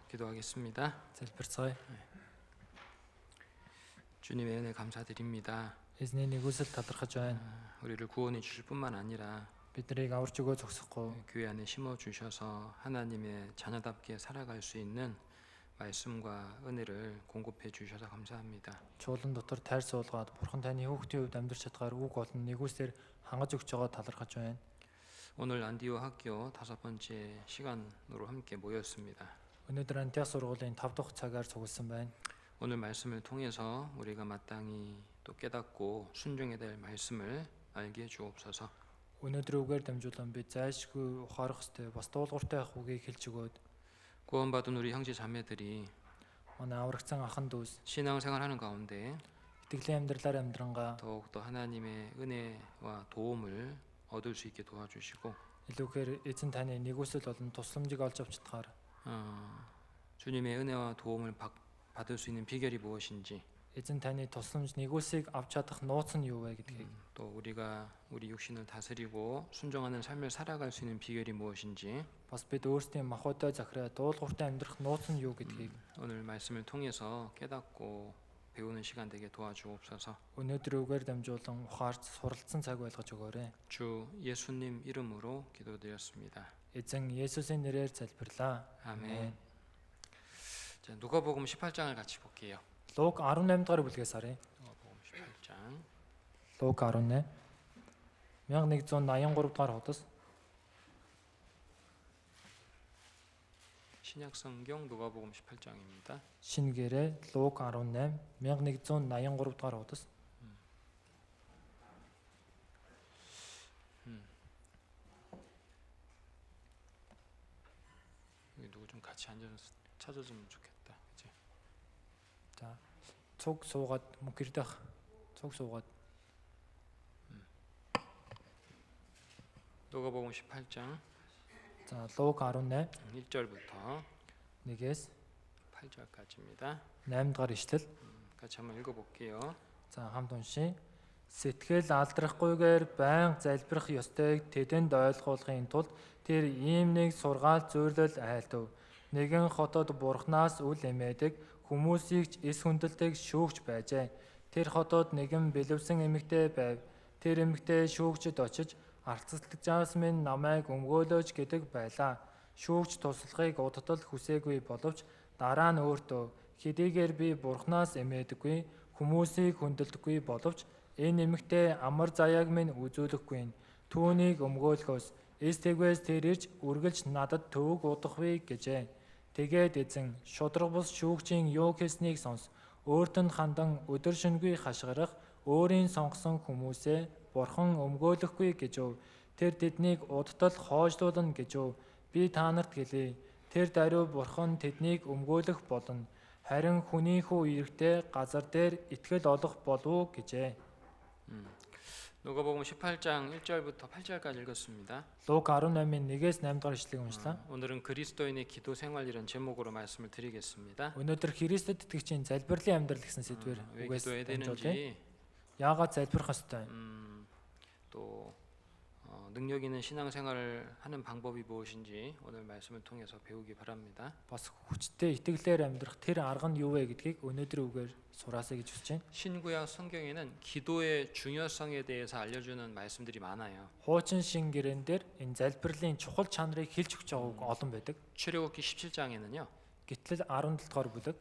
기도하겠습니다. залбирцгаая. 주님의 은혜 감사드립니다. Эзний нэгүсэл талархаж байна. 우리를 구원해 주실 뿐만 아니라 Биднийг аварч өгөө зогсохгүй. 교회 안에 심어 주셔서 하나님의 자녀답게 살아갈 수 있는 말씀과 은혜를 공급해 주셔서 감사합니다. Чуулган дотор тайр суулгаад Бурхан таны хүүхдийн хувьд амьдрч чадгаар үг болон нэгүсээр хангаж өгч байгаа талархаж байна. 오늘 안디오 학교 5번째 시간으로 함께 모였습니다. Өнөөдөр Антиох сургуулийн 5 дахь цагаар цугласан байна. 오늘 말씀을 통해서 우리가 마땅히 또 깨닫고 순종해야 될 말씀을 알게 해 주옵소서. Өнөөдөр үгээр дамжуулан бид зайлшгүй ухаарах ёстой бас дуулууртай ах үгийг хэлж өгөөд 구원받은 우리 형제 자매들이 манай аврагцсан ахан дүүс 신앙생활하는 가운데 итгэлийн амьдралаар амьдрангаа 더욱더 하나님의 은혜와 도움을 얻을 수 있게 도와주시고 илүүхээр эзэн таны нэгүсэл болон тусламжийг олж авч чадгаар 주님의 은혜와 도움을 받을 수 있는 비결이 무엇인지 эзэн таны тусламж нэгүсийг авч чадах нууц нь юу вэ гэдгийг 또 우리가 우리 육신을 다스리고 순종하는 삶을 살아갈 수 있는 비결이 무엇인지 бас бид өөрсдийн махбодоо захираа дуулууртай амьдрах нууц нь юу гэдгийг 오늘 말씀을 통해서 깨닫고 배우는 시간 되게 도와주옵소서. өнөөдөр үгээр дамжуулан ухаарч суралцсан цаг байлгаж өгөөрэй. 주 예수님 이름으로 기도드렸습니다. эзэн Есүсийн нэрээр залбирлаа. 아멘. 자, 누가복음 18장을 같이 볼게요. Луг 18 дугаар бүлгээс харъя. 누가복음 18장. Луг 18 1183 дугаар хуудас. 신약 성경 누가복음 18장입니다. Шинэ гэрээ Луг 18 1183 дугаар хуудас. 여기 누구 좀 같이 앉아서 찾아주면 좋겠다. 그치? За цуг суугаад мөнгөрдөх цуг суугаад 누가복음 18장 за Луг 18 1절부터 1-ээс 8절까지입니다. 8 дугаар ишлэл. 같이 한번 읽어볼게요. За хамт уншия. Сэтгэл алдрахгүйгээр байн залбирах ёстойг тэдэнд ойлгуулахын тулд тэр ийм нэг сургаал зөвлөл айлдав. Нэгэн хотод Бурханаас үл эмээдэг хүмүүсийг ч эс хүндэлдэг шүүгч байжээ. Тэр хотод нэгэн бэлэвсэн эмэгтэй байв. Тэр эмэгтэй шүүгчд очиж арцалтгчаас минь намайг өмгөөлөөч гэдэг байлаа. Шүүгч туслахыг удтал хүсээгүй боловч дараа нь өөртөө хэдийгээр би Бурханаас эмээдэггүй хүмүүсийг хүндэлдэггүй боловч энэ эмэгтэй амар заяаг минь үзүүлэхгүй. Түүнийг өмгөөлөхөөс эс тэгвээс тэр ирж үргэлж надад төвөг удахгүй гэжээ. Тэгээд эзэн шудраг бус шүүгчийн юу хэлснийг сонс. Өөрт нь хандан өдөр шөнөгүй хашгирах өөрийн сонгосон хүмүүсээ Бурхан өмгөөлөхгүй гэжөө. Тэр тэднийг удтал хоожлуулна гэжөө. Би та нарт хэлье. Тэр даруй Бурхан тэднийг өмгөөлөх болно. Харин хүний хүү ирэхдээ газар дээр итгэл олох болов гэжээ. 누가복음 18장 1절부터 8절까지 읽었습니다. Луг 18-ийн 1-ээс 8 дугаар ишлэгийг уншлаа. 오늘은 그리스도인의 기도 생활이라는 제목으로 말씀을 드리겠습니다. Өнөөдөр Христэд итгэгчийн залбирлын амьдрал гэсэн сэдвээр 왜 үгээс 기도해야 дамжуулъя. 되는지 Яагаад залбирах ёстой? 또 능력 있는 신앙생활을 하는 방법이 무엇인지 오늘 말씀을 통해서 배우기 바랍니다. Бас хүчтэй итгэлээр амьдрах тэр арга нь юу вэ гэдгийг өнөөдөр үгээр сураасаа гэж хүсэж байна. 신구약 성경에는 기도의 중요성에 대해서 알려주는 말씀들이 많아요. Хуучин шин гэрэн дээр энэ залбирлын чухал чанарыг хэлж өгч байгааг олон байдаг. 출애굽기 17장에는요. Гэтэл 17 дугаар бүлэг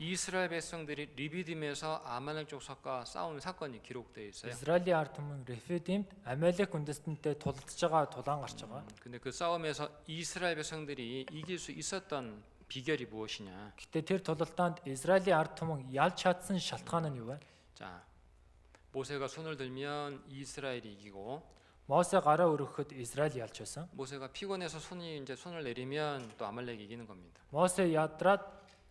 이스라엘 백성들이 리비딤에서 아말렉 족속과 싸우는 사건이 기록되어 있어요. Израилийн ард түмэн Рефидимд Амалек үндэстэнтэй тулдж байгаа тулаан гарч байгаа. 근데 그 싸움에서 이스라엘 백성들이 이길 수 있었던 비결이 무엇이냐? Гэтэ тэр тулалдаанд Израилийн ард түмэн ялж чадсан шалтгаан нь юу вэ? 자, 모세가 손을 들면 이스라엘이 이기고 Мосе гараа өргөхөд Израиль ялж байсан. 모세가 피곤해서 손을 내리면 또 아말렉이 이기는 겁니다. Мосе ядраад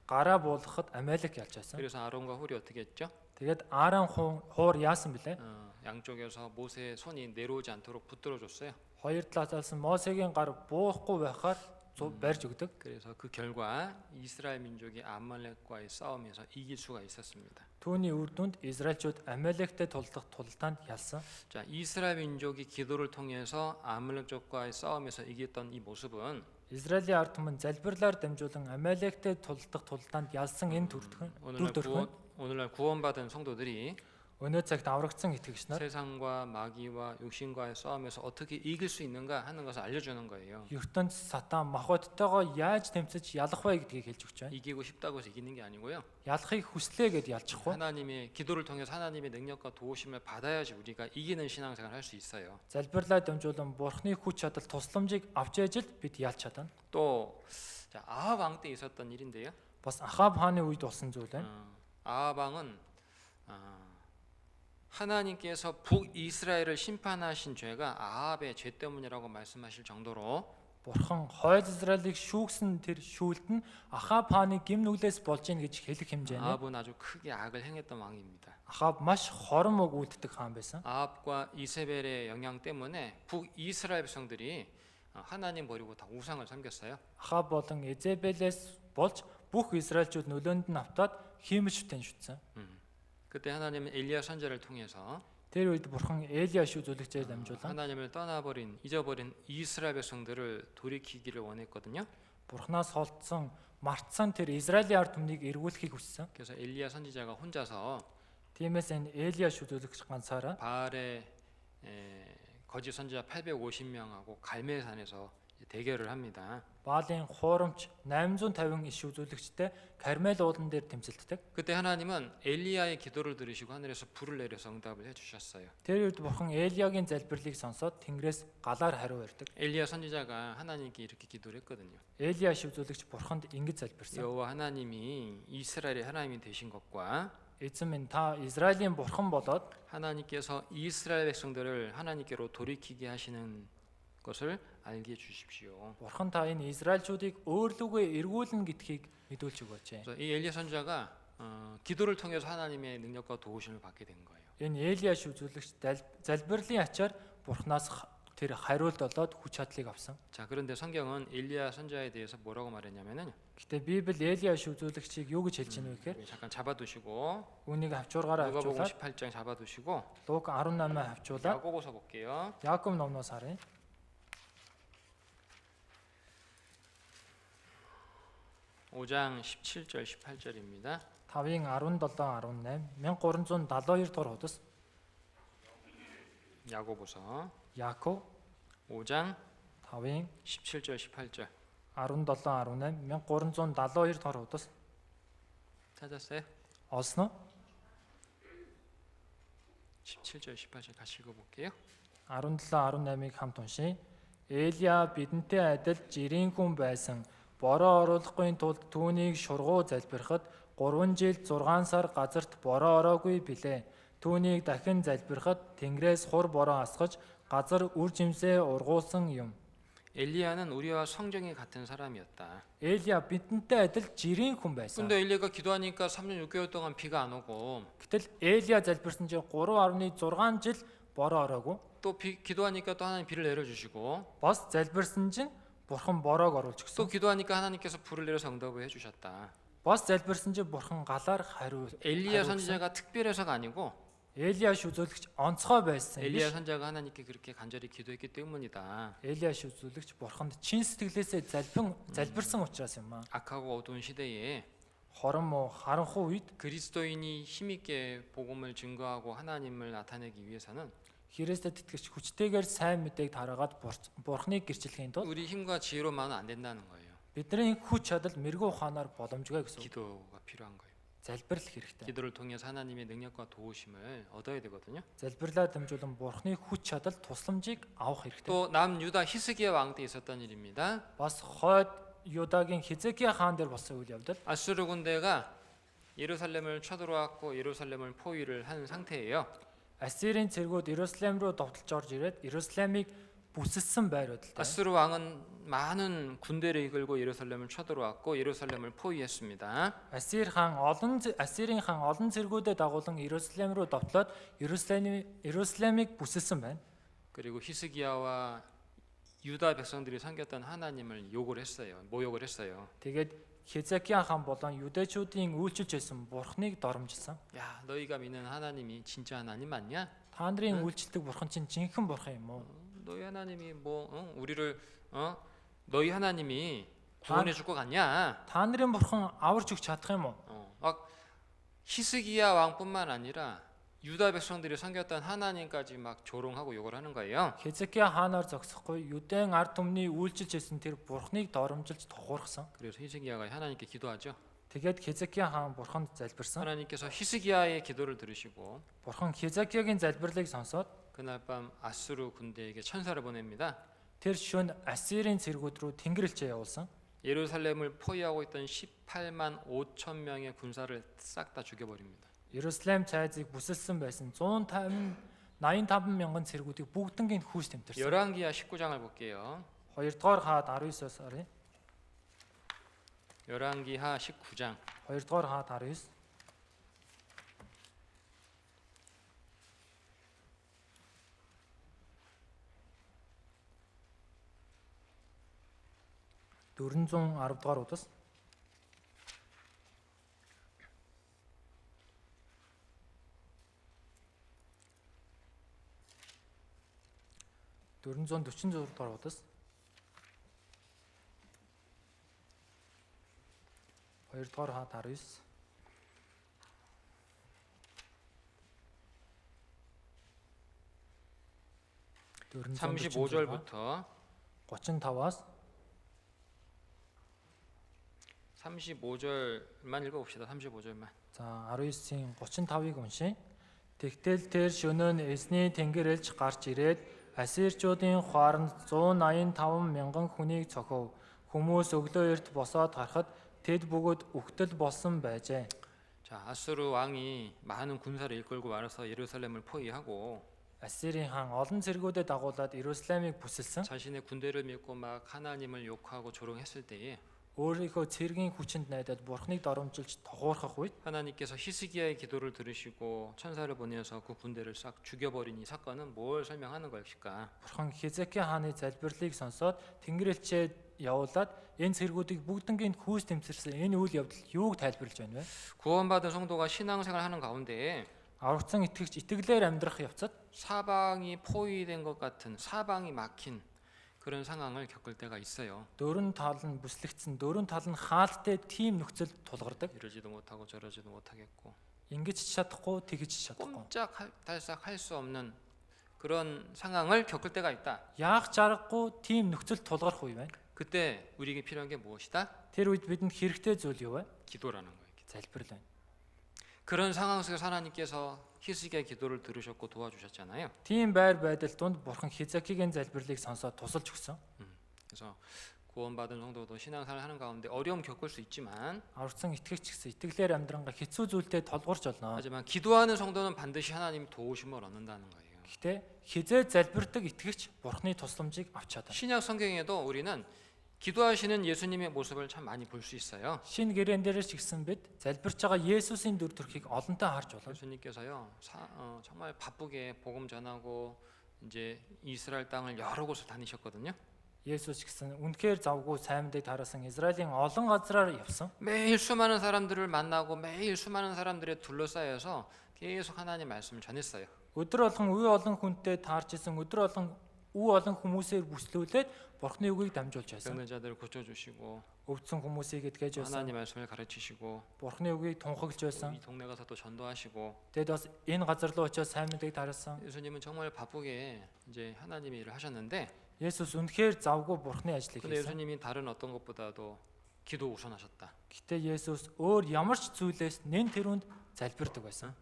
гараа буулгахад Амалек ялж байсан. 그래서 아론과 훌이 어떻게 했죠? Тэгээд Аарон хуур яасан бэлээ? 양쪽에서 모세의 손이 내려오지 않도록 붙들어 줬어요. Хоёр талаас Мосегийн гар буухгүй байхаар барьж өгдөг. 그래서 그 결과 이스라엘 민족이 아말렉과의 싸움에서 이길 수가 있었습니다. Түүний үр дүнд Израильчууд Амалектэй тулдах тулалдаанд ялсан. 자, 이스라엘 민족이 기도를 통해서 아말렉족과의 싸움에서 이겼던 이 모습은 Израилийн ард түмэн залбирлаар дамжуулан Амалектэй тулдах тулалдаанд ялсан энэ дүр 오늘날 구원받은 성도들이 өнөө цагт аврагдсан итгэгч нар 세상과 마귀와 육신과의 싸움에서 어떻게 이길 수 있는가 하는 것을 알려주는 거예요. ертөнд сатан махбодтойгоо яаж тэмцэж ялах вэ гэдгийг хэлж өгч байна. 이기고 싶다고 해서 이기는 게 아니고요. Ялахыг хүслээ гэд ялчихгүй. 하나님의 기도를 통해서 하나님의 능력과 도우심을 받아야지 우리가 이기는 신앙생활 할 수 있어요. Залбирлаа дамжуулан Бурхны хүч чадал тусламжийг авч ээж л бид ялж чадна. 또 자, 아합 왕 때 있었던 일인데요. Бас Ахаб хааны үед болсон зүйл байна. 아합 왕은 하나님께서 북이스라엘을 심판하신 죄가 아합의 죄 때문이라고 말씀하실 정도로 Бурхан хойд Израилийг шүүгсэн тэр шүүлт нь Ахаб хааны гим нүглээс болж ийн гэж хэлэх хэмжээний. 아합은 아주 크게 악을 행했던 왕입니다. Ахаб маш хором үг үлддэг хаан байсан. 아합과 이세벨의 영향 때문에 북이스라엘 백성들이 하나님 버리고 다 우상을 섬겼어요. Ахаб болон Эзебелээс болж бүх Израильчууд нөлөөнд нь автаад хиймэшвтэн шүтсэн. 그때 하나님은 엘리야 선지자를 통해서 Тэр үед Бурхан Элиа шүүжүүлэгчээр дамжуулан 하나님을 떠나버린 잊어버린 이스라엘 백성들을 돌이키기를 원했거든요. Бурханаас холдсон мартсан тэр Израилийн ард түмнийг эргүүлэхийг хүссэн. 그래서 엘리야 선지자가 혼자서 Тиймээс энэ Элиа шүүжүүлэгч ганцаараа 바알의 거짓 선지자 850명하고 갈멜산에서 대결을 합니다. Баалын хуурамч 850 иш үзүүлэгчтэй Кармел уулан дээр тэмцэлддэг. 그때 하나님은 엘리야의 기도를 들으시고 하늘에서 불을 내려서 응답을 해주셨어요. Тэр үед Бурхан Элиагийн залбирлыг сонсоод Тэнгэрээс галаар хариу барьдаг. 엘리야 선지자가 하나님께 이렇게 기도를 했거든요. Элиа шүүжүүлэгч Бурханд ингэж залбирсан. 여호와 하나님이 이스라엘의 하나님이 되신 것과 Эзэн минь та Израилийн Бурхан болоод 하나님께서 이스라엘 백성들을 하나님께로 돌이키게 하시는 것을 알게 해 주십시오. Бурхан та энэ Израильчүүдийг өөрлөгөө эргүүлнэ гэдгийг мэдүүлж өгөөч. 그래서 이 엘리야 선지자가 기도를 통해서 하나님의 능력과 도우심을 받게 된 거예요. Энэ Элиа шүүжүүлэгч залбирлын ачаар Бурханаас тэр хариулт болоод хүч чадлыг авсан. 자, 그런데 성경은 엘리야 선지자에 대해서 뭐라고 말했냐면은 Гэтэ Библи Элиа шүүжүүлэгчийг юу гэж хэлж байна вэ гэхээр 잠깐 잡아두시고 үүнийг авчургаараа 누가복음 авчуулаад 18장 잡아두시고 Лук 18-аа авчуулаад 야고보서 볼게요. Яаков номноос харъя. 5장 17절 18절입니다. 5-ын 17-18 1372 дугаар хуудас 야고보서 Яаков 5장 5-ын 17절 18절 17-18 1372 дугаар хуудас 찾았어요? олсноо. 17절 18절 같이 읽어볼게요. 17-18-ыг хамт уншийе. Элиа бидэнтэй адил жирийн хүн байсан. Бороо оруулахгүй тулд түүнийг шургуу залбирахад 3 жил 6 сар газарт бороо ороогүй билээ. Түүнийг дахин залбирахад Тэнгэрээс хур бороо асгаж газар үр жимсээ ургуулсан юм. 엘리야는 우리와 성정이 같은 사람이었다. Элиа бидэнтэй адил жирийн хүн байсан. 근데 엘리야가 기도하니까 3년 6개월 동안 비가 안 오고 Гэтэл Элиа залбирсан чинь 3.6 жил бороо ороогүй. 또 기도하니까 또 하나님 비를 내려주시고 Бас залбирсан чинь Бурхан бороог оруулж 또 өгсөн. 기도하니까 하나님께서 불을 내려서 응답을 해주셨다. Бас залбирсан чинь Бурхан галаар хариу. 엘리야 선지자가 특별해서가 아니고 Элиа шүүжүүлэгч онцгой байсан. 엘리야 선지자가 하나님께 그렇게 간절히 기도했기 때문이다. Элиа шүүжүүлэгч Бурханд чин сэтгэлээсээ залбирсан учраас юм аа. 악하고 어두운 시대에 Хорон муу харанхуй үед 그리스도인이 힘있게 복음을 증거하고 하나님을 나타내기 위해서는 Христэд итгэж хүчтэйгээр сайн мэдээг тараагаад Бурханыг гэрчлэхийн тулд 우리 힘과 지혜로만은 안 된다는 거예요. бидний хүч чадал мэрэгүү ухаанаар боломжгүй гэсэн үг. 기도가 필요한 거예요. Залбирал хэрэгтэй. 기도를 통해서 하나님의 능력과 도우심을 얻어야 되거든요. Залбирлаа дамжуулан Бурханы хүч чадал тусламжийг авах хэрэгтэй. 또 남유다 히스기야 왕 때 있었던 일입니다. Бас хойд Юдагийн Хизекия хаан дээр болсон үйл явдал. 아수르 군대가 예루살렘을 쳐들어왔고 예루살렘을 포위를 한 상태예요. Ассирийн цэргүүд Иерусалим руу довтолж орж ирээд Иерусалимыг бүсэлсэн байр байдалтай. 아수르 왕은 많은 군대를 이끌고 예루살렘을 쳐들어왔고 예루살렘을 포위했습니다. Ассирийн хаан олон цэргүүдэд дагуулan Иерусалим руу довтлоод Иерусалимыг бүсэлсэн байна. 그리고 히스기야와 유다 백성들이 섬겼던 하나님을 욕을 했어요. 모욕을 했어요. Тэгээд Хизекия хаан болон юдэчүүдийн үйлчилж байсан бурхныг доромжилсан. 야, 너희가 믿는 하나님이 진짜 하나님 맞냐? Та нарын үйлчилдэг бурхан чинь жинхэнэ бурхан юм уу? 너희 하나님이 뭐 우리를 너희 하나님이 구원해 줄 것 같냐? Та нарын бурхан аварч өгч чадах юм уу? 막 히스기야 왕뿐만 아니라 유다 백성들이 섬겼던 하나님까지 막 조롱하고 욕을 하는 거예요. Хизекия хаанаар зогсохгүй юдэн ард түмний үйлчилж байсан тэр бурхныг доромжилж тухуурхсан. 그래서 히스기야가 하나님께 기도하죠. Тэгээд Хизекия хаан бурханд залбирсан. 하나님께서 히스기야의 기도를 들으시고 Бурхан Хизекиягийн залбирлыг сонсоод 그날 밤 아수르 군대에게 천사를 보냅니다. тэр шөнө Ассирийн цэргүүд рүү тэнгэрлэгчээ явуулсан. 예루살렘을 포위하고 있던 18만 5천 명의 군사를 싹 다 죽여버립니다. Иерусалим цайзыг бүсэлсэн байсан 185 мянган цэргүүдийг бүгднийг хүүс тэмтэрсэн. 열왕기하 19장을 볼게요. 2-р хаад 19-оос оръё. 열왕기하 19장 2-р хаад 19. Дөрвөн 10-р удас. Дөрвөн 46-р удас. 2-р хаад 19. 35절부터 35-аас 35절만 읽어봅시다. 35절만. за 19-ийн 35-ыг уншия. Тэгтэл тэр шөнөө нь эзний тэнгэр элч гарч ирээд Ассирчуудын хооронд 185 мянган хүнийг цохив. Хүмүүс өглөө эрт босоод харахад тэд бүгд үхтэл болсон байжээ. 자, 아수르 왕이 많은 군사를 이끌고 와서 예루살렘을 포위하고 Ассирийн хаан олон цэргүүдэд дагуулад Иерусалимыг бүсэлсэн. 자신의 군대를 믿고 막 하나님을 욕하고 조롱했을 때에 өөрийнхөө цэргийн хүчинд найдаад бурхныг доромжилж тухуурхах үед 하나님께서 히스기야의 기도를 들으시고 천사를 보내서 그 군대를 싹 죽여버린 이 사건은 뭘 설명하는 것일까? бурхан Хизекия хааны залбирлыг сонсоод тэнгэрэлчээ явуулаад энэ цэргүүдийг бүгднийг хүүс тэмцэрсэн энэ үйл явдал юуг тайлбарлаж байна вэ? 구원받은 성도가 신앙생활 하는 가운데 Аврагдсан итгэгч итгэлээр амьдрах явцад 사방이 포위된 것 같은 사방이 막힌 그런 상황을 겪을 때가 있어요. дөрөн тал нь бүслэгдсэн дөрөн тал нь хаалттай тийм нөхцөл тулгардаг. 이러지도 못하고 저러지도 못하겠고 Ингэж чадахгүй тэгж чадахгүй. 꼼짝달싹 할 수 없는 그런 상황을 겪을 때가 있다. Яах чаргагүй тийм нөхцөл тулгарх үе байна. 그때 우리에게 필요한 게 무엇이다? Тэр үед бидэнд хэрэгтэй зүйл юу вэ? 기도라는 거예요. Залбирал байна. 그런 상황 속에서 하나님께서 히스기야의 기도를 들으셨고 도와주셨잖아요. Тийм байр байдал донд бурхан Хизекигийн залбирлыг сонсоод тусалж өгсөн. 그래서 구원받은 성도도 신앙생활 하는 가운데 어려움 겪을 수 있지만 Аврагдсан итгэгч гэсэн итгэлээр амьдрангаа хэцүү зүйлтэй толгорч болно. 하지만 기도하는 성도는 반드시 하나님 도우심을 얻는다는 거예요. Гэхдээ хизээ залбирдаг итгэгч бурханы тусламжийг авч чадна. 신약 성경에도 우리는 기도하시는 예수님의 모습을 참 많이 볼 수 있어요. Шинэ гэрээн дээрээс ч гэсэн бид залбирч байгаа Есүсийн дүр төрхийг олонтой харж болно. 예수님께서요 정말 바쁘게 복음 전하고 이제 이스라엘 땅을 여러 곳을 다니셨거든요. Есүс гэсэн үнэхээр завгүй сайн мэдээ тараасан Израилийн олон газраар явсан. 매일 수많은 사람들을 만나고 매일 수많은 사람들에 둘러싸여서 계속 하나님 말씀을 전했어요. Өдөр болгон үе олон хүнтэй таарч исэн өдөр болгон үе олон хүмүүсээр бүслүүлээд бурхны үгийг дамжуулж байсан. 병든 자들을 고쳐주시고 Өвдсөн хүмүүсийг эдгэж байсан. 하나님 말씀을 가르치시고 Бурхны үгийг тунхаглаж байсан. 이 동네 가서 또 전도하시고 Тэгэд бас энэ газар руу очиж сайн мэдээг тараасан. 예수님은 정말 바쁘게 이제 하나님의 일을 하셨는데 Есүс үнэхээр завгүй бурхны ажлыг 근데 хийсэн. 예수님이 다른 어떤 것보다도 기도 우선하셨다. Гэтэ Есүс өөр ямар ч зүйлээс нэн тэрүүнд залбирдаг байсан.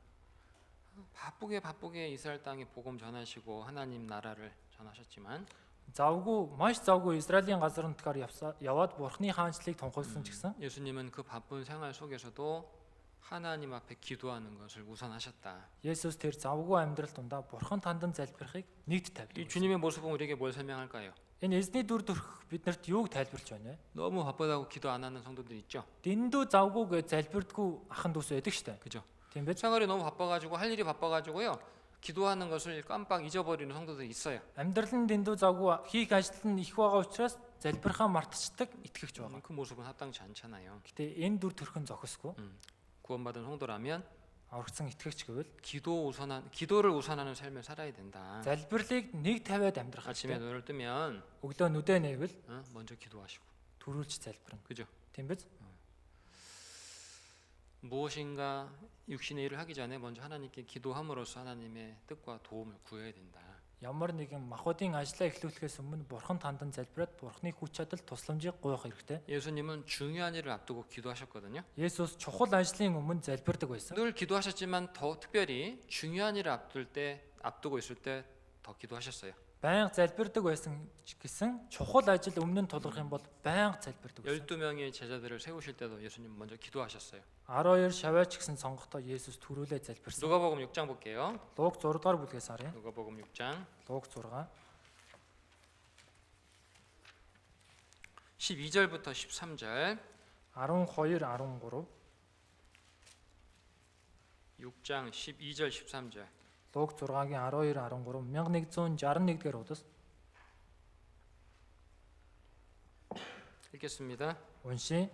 바쁘게 이스라엘 땅에 복음 전하시고 하나님 나라를 전하셨지만 Завгүй маш завгүй Израилийн газар нутгаар яваад бурхны хаанчлалыг тунхагласан ч гэсэн 예수님은 그 바쁜 생활 속에서도 하나님 앞에 기도하는 것을 우선하셨다. Есүс тэр завгүй амьдрал дундаа бурхан тандан залбирахыг нэгд 이 тавьдаг. 주님의 모습은 우리에게 뭘 설명할까요? Энэ эзний дүр төрх биднэрт юуг тайлбарлаж байна вэ? 너무 바쁘다고 기도 안 하는 성도들 있죠. Дэндүү завгүйгээ залбирдаггүй ахын дүүс байдаг штэ. 그죠? Тийм байж 생활이 너무 바빠가지고 할 일이 바빠가지고요. 기도하는 것을 깜빡 잊어버리는 성도들이 있어요. Амьдралын дэндүү завгүй хийх ажил нь их байгаа учраас залбирхаа мартчихдаг итгэгч байгаа. 그 모습은 합당치 않잖아요. Гэтэ энэ дүр төрхөн зохисгүй. 구원받은 성도라면 Аврагдсан итгэгч гэвэл 기도를 우선하는 삶을 살아야 된다. залбирлыг нэг тавиад амьдрах 아침에 хэрэгтэй. 눈을 뜨면 Өглөө нүдэ нэвэл 먼저 기도하시고, төрүүлж залбирна. 그죠? Тийм биз? 무엇인가 육신의 일을 하기 전에 먼저 하나님께 기도함으로써 하나님의 뜻과 도움을 구해야 된다. Ямар нэгэн махбодын ажлаа эхлүүлэхээс өмнө бурхан тандан залбираад бурханы хүч чадал тусламжийг гуйх хэрэгтэй. 예수님은 중요한 일을 앞두고 기도하셨거든요. Есүс чухал ажлын өмнө залбирдаг байсан. 늘 기도하셨지만 더 특별히 중요한 일을 앞두고 있을 때 더 기도하셨어요. Байнга залбирдаг байсан ч гэсэн чухал ажил өмнө нь тулгарх юм бол байнга залбирдаг байсан. 12명의 제자들을 세우실 때도 예수님 먼저 기도하셨어요. 12 шаваач гэсэн сонгохдоо Есүс түрүүлээ залбирсан. 누가복음 6장 볼게요. Луг 6 дугаар бүлгээс харъя. 누가복음 6장 Луг 6 12절부터 13절. 12 13 6장 12절 13절. Луг 6-гийн 12 13 1161 дэх удас 읽겠습니다. уншия.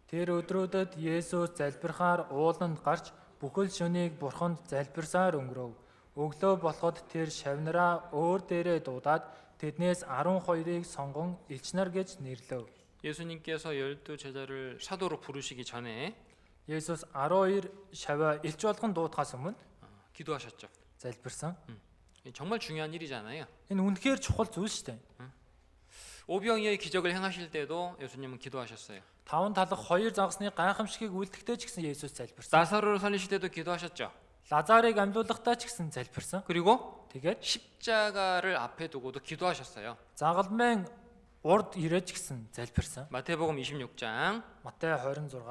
Тэр өдрүүдэд Есүс залбирахаар ууланд гарч бүхэл шөнийг бурханд залбирсаар өнгөрөв. Өглөө болоход тэр шавнараа өөр дээрээ дуудаад тэднээс 12-ыг сонгон элч нар гэж нэрлэв. 예수님께서 12 제자를 사도로 부르시기 전에 Есүс 12 шаваа элч болгон дуудахаас өмнө 기도하셨죠. залбирсан. 정말 중요한 일이잖아요. Энэ үнэхээр чухал зүйл шүү дээ. 오병이어의 기적을 행하실 때도 예수님은 기도하셨어요. Таван талах хоёр загасны гайхамшигыг үлдэхдээ ч гэсэн Есүс залбирсан. 나사로를 살리실 때도 기도하셨죠. Лазарыг амьлуулахдаа ч гэсэн залбирсан. 그리고 Тэгээд 십자가를 앞에 두고도 기도하셨어요. загалмайн урд ирэж гэсэн залбирсан. 마태복음 26장 Матай 26,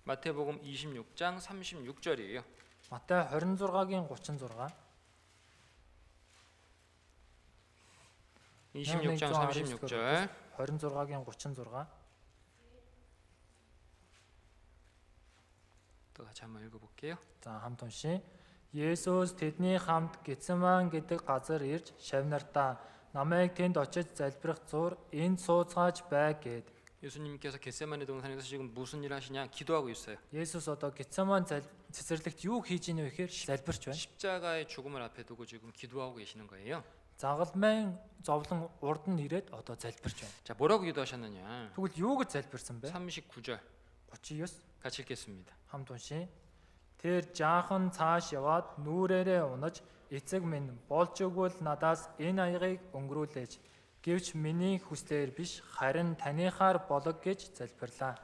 마태복음 26장 36절이에요. Матай 26-гийн 36, 26장 36절. 26-гийн 36. 또 같이 한번 읽어볼게요. За хамт уншия. Есүс тэдний хамт Гецеман гэдэг газар ирж шавнартаа намайг тэнд очиж залбирах зур энд сууцгааж байг гэд. 예수님께서 겟세마네 동산에서 지금 무슨 일 하시냐? 기도하고 있어요. Есүс одоо Гецеман цэцэрлэгт юу хийж ийнэ вэ гэхээр залбирч байна. 십자가의 죽음을 앞에 두고 지금 기도하고 계시는 거예요. Загалмайн зовлон урд нь ирээд одоо залбирч байна. 자, 뭐라고 기도하셨느냐? Тэгвэл юу гэж залбирсан бэ? 39절 39 같이 읽겠습니다. хамт уншия. Тэр жаахан цааш яваад нүрээрээ унаж эцэг минь болж өгвөл надаас энэ аягыг өнгөрүүлээч. Гэвч миний хүслээр биш харин таныхаар болог гэж залбирлаа.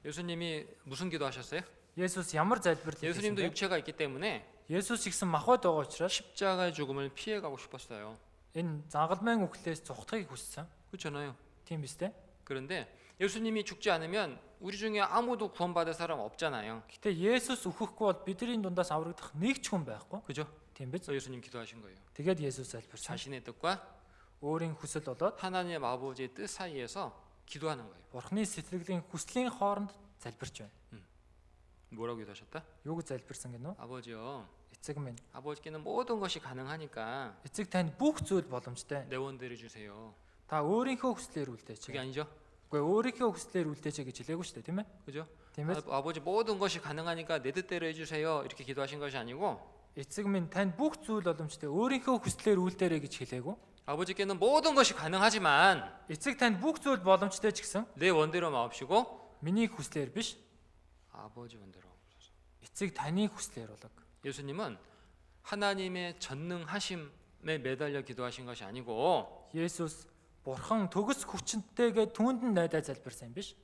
예수님이 무슨 기도하셨어요? Есүс ямар залбирлыг 예수님도 хийсэн бэ? 육체가 있기 때문에 Есүс ч гэсэн махбод байгаа учраас 십자가의 죽음을 피해가고 싶었어요. энэ загалмайн үхлээс зугтахыг хүссэн. 그렇잖아요. Тийм биз дээ. 그런데 예수님이 죽지 않으면 우리 중에 아무도 구원받을 사람 없잖아요. Гэтэ Есүс үхэхгүй бол бидний дундаас аврагдах нэг ч хүн байхгүй. 그죠? Тийм биз? 그래서 예수님 기도하신 거예요. Тэгээд Есүс залбирсан. 자신의 뜻과 Өөрийн хүсэл болоод 하나님의 아버지의 뜻 사이에서 기도하는 거예요. Бурхны сэтгэлийн хүслийн хооронд залбирч байна. 뭐라고 기도하셨다? Юу гэж залбирсан гэнэ үү? 아버지요. Эцэг минь, 아버지께는 모든 것이 가능하니까 эцэг танд бүх зүйл боломжтой. 내원대를 주세요. Та өөрийнхөө хүслээр үлдээч. 그게 아니죠? Үгүй өөрийнхөө хүслээр үлдээч гэж хэлээгүй шүү дээ, тийм ээ? 그죠? Тийм ээ. 아버지 모든 것이 가능하니까 내 뜻대로 해주세요. 이렇게 기도하신 것이 아니고 Эцэг минь танд бүх зүйл боломжтой. Өөрийнхөө хүслээр үлдээрэй гэж хэлээгүй. 아버지께는 모든 것이 가능하지만 Эцэг танд бүх зүйл боломжтой ч гэсэн 내 원대로 마옵시고 миний хүслээр биш, 아버지 원대로 하옵소서. эцэг таны хүслээр болог. 예수님은 하나님의 전능하심에 매달려 기도하신 것이 아니고 Есүс Бурхан төгс хүчнтэйгээ түүнд нь найдаа залбирсан юм биш.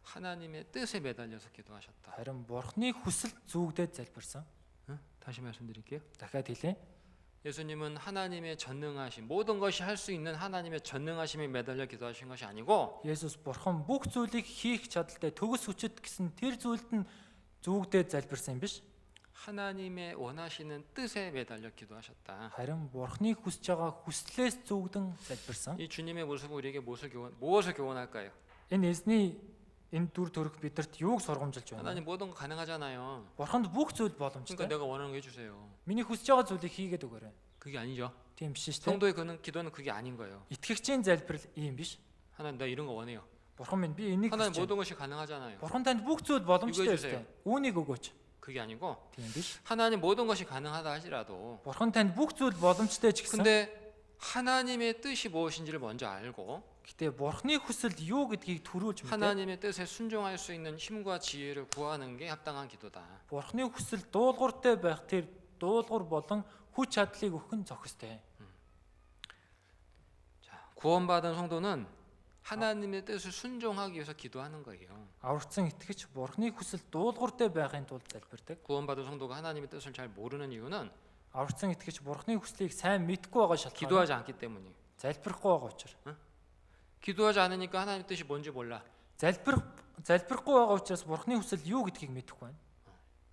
하나님의 뜻에 매달려서 기도하셨다. Харин Бурханы хүсэл зүгдээд залбирсан. 다시 말씀드릴게요. Дахиад хэлье. 예수님은 하나님의 전능하심, 모든 것이 할 수 있는 하나님의 전능하심에 매달려 기도하신 것이 아니고 Есүс Бурхан бүх зүйлийг хийх чадaltaй төгс хүчит гэсэн тэр зүйлд нь зүгдээд залбирсан юм биш. 하나님의 원하시는 뜻에 매달려 기도하셨다. Харин Бурханы хүсэж байгаа хүслээс зүгдэн залбирсан. 이 주님의 모습은 우리에게 무엇을 교훈할까요? Энэ эзний энэ дүр төрх бидэрт юуг сургамжилж байна? 하나님 모든 거 가능하잖아요. Бурханд бүх зүйл 그러니까 боломжтой. 내가 원하는 거 해주세요. Миний хүсэж байгаа зүйлийг хийгээд өгөөрэй. 그게 아니죠. Тийм биш шүү дээ. 성도의 기도는 그게 아닌 거예요. Итгэгчийн залбирал ийм биш. 하나님 나 이런 거 원해요. Бурхан минь би энийг 하나님 хүсэж 모든 байна. 것이 가능하잖아요. Бурхан танд бүх зүйл боломжтой 이거 해주세요. өстэй. Үүнийг өгөөч. 그게 아니고 Тийм биш. 하나님 모든 것이 가능하다 하시라도 Бурхан танд бүх зүйл боломжтой ч гэсэн 근데 하나님의 뜻이 무엇인지를 먼저 알고 гэтээ Бурханы хүсэл юу гэдгийг төрүүлж мэдээ. 하나님의 뜻에 순종할 수 있는 힘과 지혜를 구하는 게 합당한 기도다. Бурханы хүсэл дуулууртай байх тэр дуулуур болон хүч чадлыг өгөх нь зохистой. 자, 구원받은 성도는 하나님의 뜻을 순종하기 위해서 기도하는 거예요. Аврагдсан итгэгч Бурханы хүсэл дуулууртай байхын тулд залбирдаг. 구원받은 성도가 하나님의 뜻을 잘 모르는 이유는 Аврагдсан итгэгч Бурханы хүслийг сайн мэдгүй байгаа шалтгаан 기도하지 않기 때문이에요. залбирахгүй байгаа учраас. 기도하지 않으니까 하나님의 뜻이 뭔지 몰라. залбирахгүй байгаа учраас Бурханы хүсэл юу гэдгийг мэдэхгүй байна.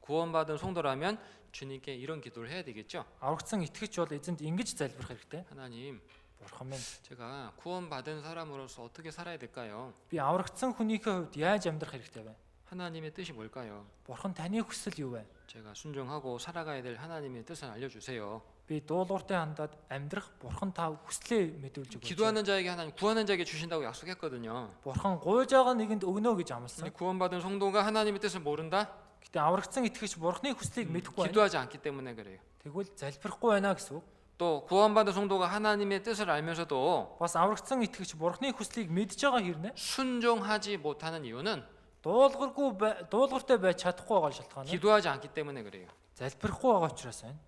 구원받은 성도라면 주님께 이런 기도를 해야 되겠죠. Аврагдсан итгэгч бол эзэнд ингэж залбирах хэрэгтэй. 하나님, Бурхан минь 제가 구원받은 사람으로서 어떻게 살아야 될까요? би аврагдсан хүнийхээ хувьд яаж амьдрах хэрэгтэй вэ? 하나님의 뜻이 뭘까요? Бурхан таны хүсэл юу вэ? 제가 순종하고 살아가야 될 하나님의 뜻을 알려주세요. Би дуулууртай хандаад амьдрах Бурхан та хүслээ мэдүүлж өгөөч. 기도하는 자에게 하나님 구하는 자에게 주신다고 약속했거든요. Бурхан гуйж байгаа нэгэнд өгнө гэж амласан. 근데 구원받은 성도가 하나님의 뜻을 모른다? Гэтэ аврагдсан итгэгч Бурханы хүслийг мэдэхгүй байна. 기도하지 않기 때문에 그래요. Тэгвэл залбирахгүй байна гэсэн үг. 또 구원받은 성도가 하나님의 뜻을 알면서도 Бас аврагдсан итгэгч Бурханы хүслийг мэдж байгаа хэрнээ 순종하지 못하는 이유는 дуулууртай байж чадахгүй байгаа шалтгаан нь 기도하지 않기 때문에 그래요. залбирахгүй байгаа учраас байна.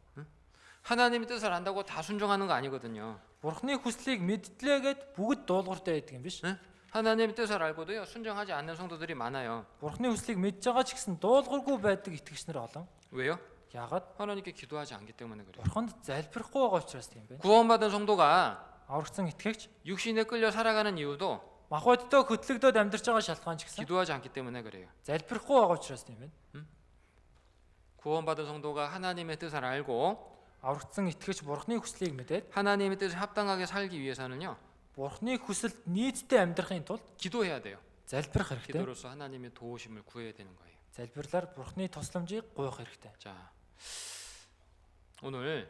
하나님의 뜻을 안다고 다 순종하는 거 아니거든요. Бурханы хүслийг мэдтлээгээд бүгд дуулууртай байдаг юм биш. 응? 하나님의 뜻을 알고도요 순종하지 않는 성도들이 많아요. Бурханы хүслийг мэдж байгаа ч гэсэн дуулуургүй байдаг итгэгч нар олон. 왜요? Яагаад? 하나님께 기도하지 않기 때문에 그래요. Бурханд залбирахгүй байгаа учраас тийм байна. 구원받은 성도가 Аврагдсан итгэгч 육신에 끌려 살아가는 이유도 махбодтой хөтлөгдөд амьдарч байгаа шалтгаан ч гэсэн 기도하지 않기 때문에 그래요. залбирахгүй байгаа учраас тийм байна. 구원받은 성도가 하나님의 뜻을 알고 Аврагдсан итгэгч Бурханы хүслийг мэдээд 하나님의 뜻에 합당하게 살기 위해서는요 Бурханы хүсэлд нийцтэй амьдрахын тулд 기도해야 돼요. залбирах хэрэгтэй. 기도로서 하나님의 도우심을 구해야 되는 거예요. Залбирлаар Бурханы тусламжийг гуйх хэрэгтэй. 자, 오늘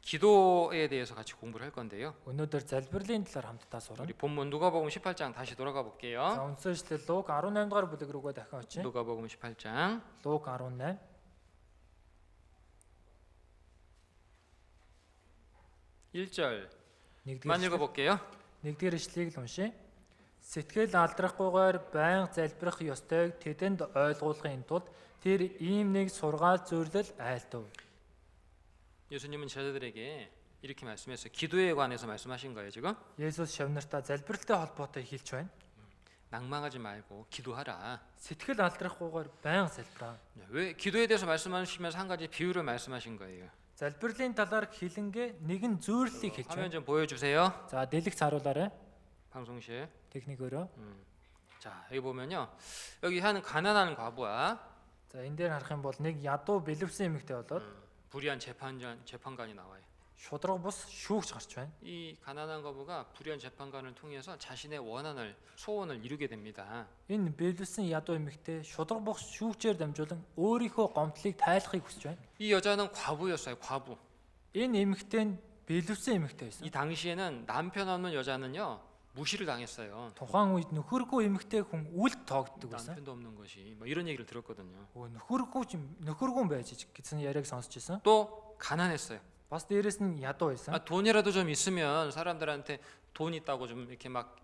기도에 대해서 같이 공부를 할 건데요. Өнөөдөр залбирлын талаар хамтдаа сурна. 우리 본문 누가복음 18장 다시 돌아가 볼게요. За үндсэжлэл Луг 18 дугаар бүлэг рүүгээ дахин очие. 누가복음 18장 Луг 18 1절만 1-р 읽어볼게요. 1-р ишлэгийг л уншия. Сэтгэл алдрахгүйгээр байнга залбирах ёстойг тэдэнд ойлгуулахын тулд тэр ийм нэг сургаал зөвлөл айлтав. 예수님은 제자들에게 이렇게 말씀했어요. 기도에 관해서 말씀하신 거예요, 지금. Есүс шавнартаа залбиралтай холбоотой хэлж байна. 낭망하지 말고 기도하라. Сэтгэл алдрахгүйгээр байнга залбираа. 왜 기도에 대해서 말씀하시면서 한 가지 비유를 말씀하신 거예요. Залбирлын талаар хэлэнгээ нэгэн зөвлөлийг хэлж 화면 байна. 좀 보여주세요. За дэлгэц харуулаарай. 방송실. Техникөөрөө. 자, 여기 보면요. 여기 한 가난한 과부와 За энэ дээр харах юм бол нэг ядуу бэлэвсэн эмэгтэй болоод 불의한 재판관이 나와요. шудраг бус шүүгч гарч байна. 이 가난한 과부가 불의한 재판관을 통해서 자신의 소원을 이루게 됩니다. Энэ бэлэвсэн ядуу эмэгтэй шудраг бус шүүгчээр дамжуулан өөрийнхөө гомдлыг тайлахыг хүсэж байна. 이 여자는 과부였어요. 과부. Энэ эмэгтэй нь бэлэвсэн эмэгтэй байсан. 이 당시에는 남편 없는 여자는요 무시를 당했어요. Тухайн үед нөхөргүй эмэгтэй хүн үлд тоогддог байсан. 남편도 없는 것이 뭐 이런 얘기를 들었거든요. нөхөргүй байж гэсэн яриаг сонсч байсан. 또 가난했어요. Бас дээрэс нь ядуу байсан. 돈이라도 좀 있으면 사람들한테 돈 있다고 좀 이렇게 막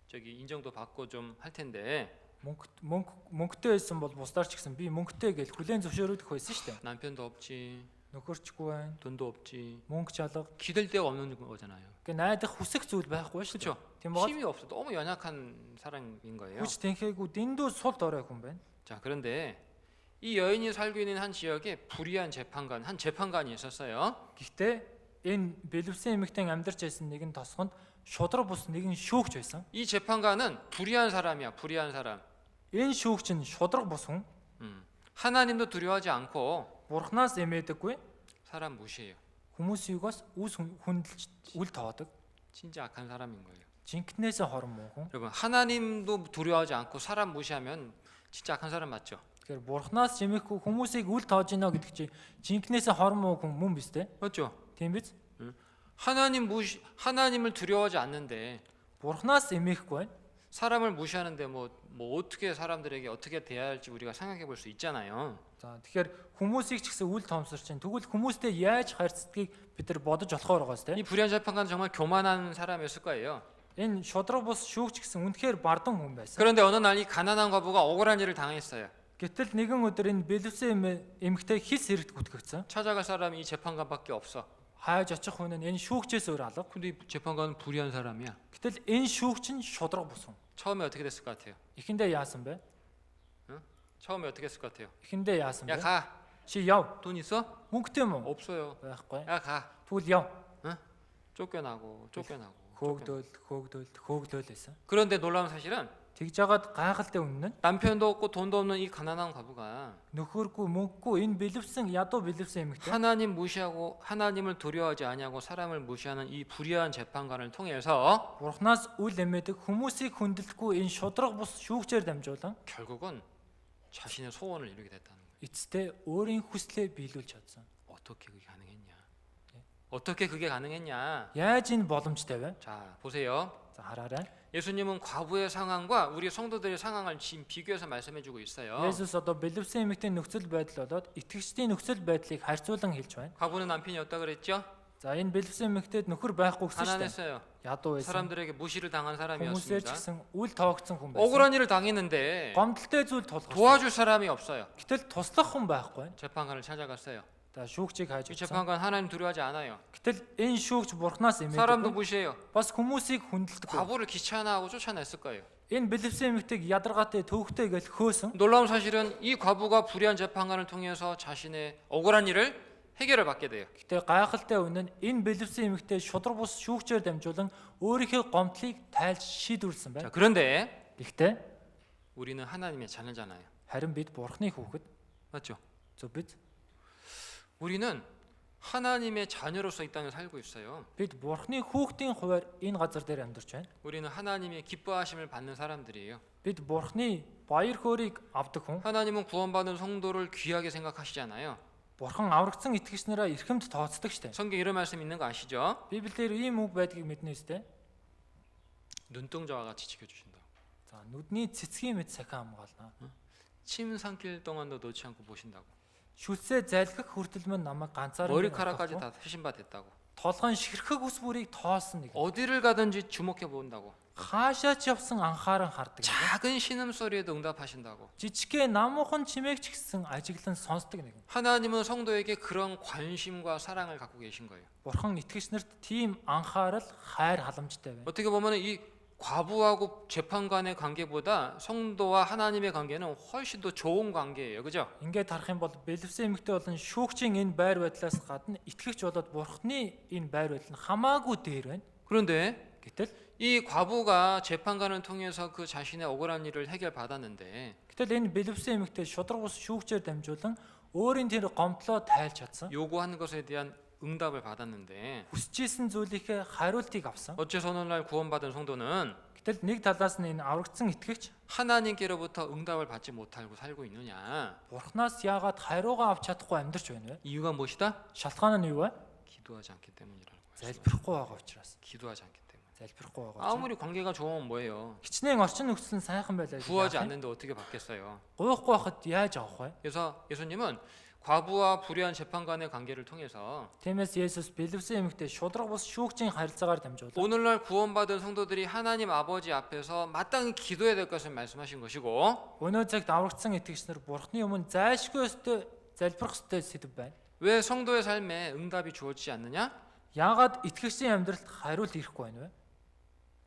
저기 인정도 받고 좀 할 텐데 Мөнгөтэй байсан бол бусдаар ч гэсэн би мөнгөтэй гэж хүлээн зөвшөөрөгдөх байсан шүү дээ. 남편도 없지, Нөхөрчгүй байна. 돈도 없지, Мөнгө чалга. 기댈 데가 없는 거잖아요. Гэ найдах хүсэх зүйл байхгүй шүү дээ. 그렇죠? Тийм бол 힘이 없어. 너무 연약한 사람인 거예요. хүч тэнхээгүй дэндүү сул дорой хүн байна. 자, 그런데 이 여인이 살고 있는 한 지역에 불의한 한 재판관이 있었어요. Гэхдээ энэ бэлэвсэн эмэгтэй амьдарч байсан нэгэн тосгонд шудраг бус нэгэн шүүгч байсан. 이 재판관은 불의한 사람이야. 불의한 사람. Энэ шүүгч нь шудраг бус хүн. 하나님도 두려워하지 않고 Бурханаас эмээдэггүй. 사람 무시해요. Хүмүүсийг бас үс хүндэлж үл тоодог. 진짜 악한 사람인 거예요. жинкнээс хорон муу хүн. 여러분 하나님도 두려워하지 않고 사람 무시하면 진짜 악한 사람 맞죠? Тэгэхээр бурхнаас жимэхгүй хүмүүсийг үл тоож гинэ гэдэг чи жинкнээс хорон муу хүн мөн биз дээ? 맞죠? Тийм биз? 하나님을 두려워하지 않는데 бурхнаас эмээхгүй байна. 사람을 무시하는데 뭐 어떻게 사람들에게 어떻게 대해야 할지 우리가 생각해 볼 수 있잖아요. За тэгэхээр хүмүүсийг ч гэсэн үл тоомсор чинь тэгвэл хүмүүстэй яаж харьцдгийг бид нар бодож болохоор байгаа сте. 이 불의한 재판관은 정말 교만한 사람이었을 거예요. Энэ шудраг бус шүүгч гэсэн үнэхээр бардам хүн байсан. 그런데 어느 날 이 가난한 과부가 억울한 일을 당했어요. Гэтэл нэгэн өдөр энэ бэлэвсэн эмэгтэй хис хэрэгт гүтгэгдсэн. 찾아갈 사람이 이 재판관밖에 없어. Хайж очих хүн нь энэ шүүгчээс өөр алга. 근데 이 재판관은 불의한 사람이야. Гэтэл энэ шүүгч нь шудраг бус хүн. 처음에 어떻게 됐을 것 같아요? Эхэндээ яасан бэ? 처음에 어떻게 했을 것 같아요? Эхэндээ яасан 야 бэ? 가. Чи яв. 돈 있어? Мөнгөтэй юм уу? 없어요. Байхгүй. 야 가. Тэгвэл яв. 쫓겨나고. Хөөгдөөл байсан. 그런데 놀라운 사실은 Тэгж жагаад гайхалтай үнэн нь 남편도 없고 돈도 없는 이 가난한 과부가 нөхөргүй мөнгөгүй энэ бэлэвсэн ядуу бэлэвсэн эмэгтэй 하나님 무시하고 하나님을 두려워하지 아니하고 사람을 무시하는 이 불의한 재판관을 통해서 Бурханаас үл эмээдэг хүмүүсийг хүндэлэхгүй энэ шудраг бус шүүгчээр дамжуулан 결국은 자신의 소원을 이루게 됐다는 거예요. эцэстээ өөрийн хүслээ биелүүлж чадсан. 어떻게 그게 가능했냐? 어떻게 그게 가능했냐? Яаж энэ боломжтой вэ? 자, 보세요. За хараарай. 예수님은 과부의 상황과 우리 성도들의 상황을 지금 비교해서 말씀해 주고 있어요. Есүс одоо бэлэвсэн эмэгтэй нөхцөл байдал болоод итгэгчдийн нөхцөл байдлыг харьцуулан хэлж байна. 과부는 남편이 없다 그랬죠? За энэ бэлэвсэн эмэгтэйд нөхөр байхгүй гэсэн чинь 가난했어요. ядуу байсан. 사람들에게 무시를 당한 Хүмүүсээр ч 사람이었습니다. гэсэн үл тоогдсон хүн байсан. 억울한 일을 당했는데 Гомдолтой зүйл тулгарсан. 도와줄 사람이 없어요. Гэтэл туслах хүн байхгүй. 재판관을 찾아갔어요. За шүүгчийг хайж 이 утсан. 재판관 하나님 두려워하지 않아요. Гэтэл энэ шүүгч Бурханаас 사람도 эмээдэг. 무시해요. Бас хүмүүсийг хүндэлдэг. 과부를 귀찮아하고 쫓아냈을 거예요. Энэ бэлэвсэн эмэгтэйг ядаргаатай төвөгтэй гэж хөөсөн. 놀라운 사실은 이 과부가 불의한 재판관을 통해서 자신의 억울한 일을 해결을 받게 돼요. Гэтэ гайхалтай үнэн нь энэ бэлэвсэн эмэгтэй шудраг бус шүүгчээр дамжуулан өөрийнхөө гомдлыг тайлж шийдвэрлсэн 자, байна. 그런데 Гэхдээ 우리는 하나님의 자녀잖아요. харин бид Бурханы хүүхэд. 맞죠? Зөв бид. 우리는 하나님의 자녀로서 이 땅에 살고 있어요. Бид Бурханы хүүхдийн хуваар энэ газар дээр амьдарч байна. 우리는 하나님의 기뻐하심을 받는 사람들이에요. Бид Бурханы баяр хөөргийг авдаг хүн. 하나님은 구원받은 성도를 귀하게 생각하시잖아요. Бурхан аврагдсан итгэгч нараа эрхэмд тооцдог штэ. 성경 이런 말씀 있는 거 아시죠? Библиэр ийм үг байдгийг мэднэ үстэй. 눈동자와 같이 지켜주신다. За нүдний цэцгийн мэт сахин хамгаална. 침 삼킬 동안도 놓지 않고 보신다고. Шүлсээ залхих хүртэл мань намайг ганцаараа 머리카락까지 다 세신 바 됐다고. толгойн ширхэг ус бүрийг тоосон нэг. 어디를 가든지 주목해 본다고. Хаашаа ч явсан анхааран хардаг. 작은 신음소리에도 응답하신다고. Жижигхэн намуухан чимээг ч гэсэн ажиглан сонсдог нэг. 하나님은 성도에게 그런 관심과 사랑을 갖고 계신 거예요. Бурхан итгэгч нарт тийм анхаарал, хайр халамжтай байна. 어떻게 보면 이 과부하고 재판관의 관계보다 성도와 하나님의 관계는 훨씬 더 좋은 관계예요. 그죠? Ингээд харах юм бол бэлэвсэн эмэгтэй болон шүүгчийн энэ байр байдлаас гадна итгэгч болоод Бурханы энэ байр байдал нь хамаагүй дээр байна. 그런데 Гэтэл 이 과부가 재판관을 통해서 그 자신의 억울한 일을 해결받았는데 энэ бэлэвсэн эмэгтэй шудраг ус шүүгчээр дамжуулан өөрийн тэр гомдлоо тайлж чадсан. 요구하는 것에 대한 응답을 받았는데 Хүсчихсэн зүйлийнхээ хариултыг авсан. 어째서 오늘날 구원받은 성도는 Гэтэл нэг талаас нь энэ аврагдсан итгэгч 하나님께로부터 응답을 받지 못하고 살고 있느냐? Бурханаас яагаад хариугаа авч чадахгүй амьдарч байна вэ? 이유가 무엇이다? Шалтгаан нь юу вэ? 기도하지 않기 때문이라는 거예요. Залбирахгүй байгаа учраас. 기도하지 않기 때문에. Залбирахгүй байгаа учраас. 아무리 관계가 좋으면 뭐예요? Хичнээн орчин нөхцөл нь сайхан байлаа. 구하지 않는데 어떻게 받겠어요? Гуйхгүй байхад яаж авах вэ? 그래서 예수님은 과부와 불의한 재판관의 관계를 통해서 Тиймээс Есүс бэлэвсэн эмэгтэй шудраг бус шүүгчийн харилцаагаар дамжуулан 오늘날 구원받은 성도들이 하나님 아버지 앞에서 마땅히 기도해야 될 것을 말씀하신 것이고 өнөө цагт аврагдсан итгэгч нар Бурханы өмнө зайлшгүй өстэй залбирах ёстой сэдв байна. 왜 성도의 삶에 응답이 주어지지 않느냐? Яагаад итгэгчийн амьдралд хариулт ирэхгүй байна вэ?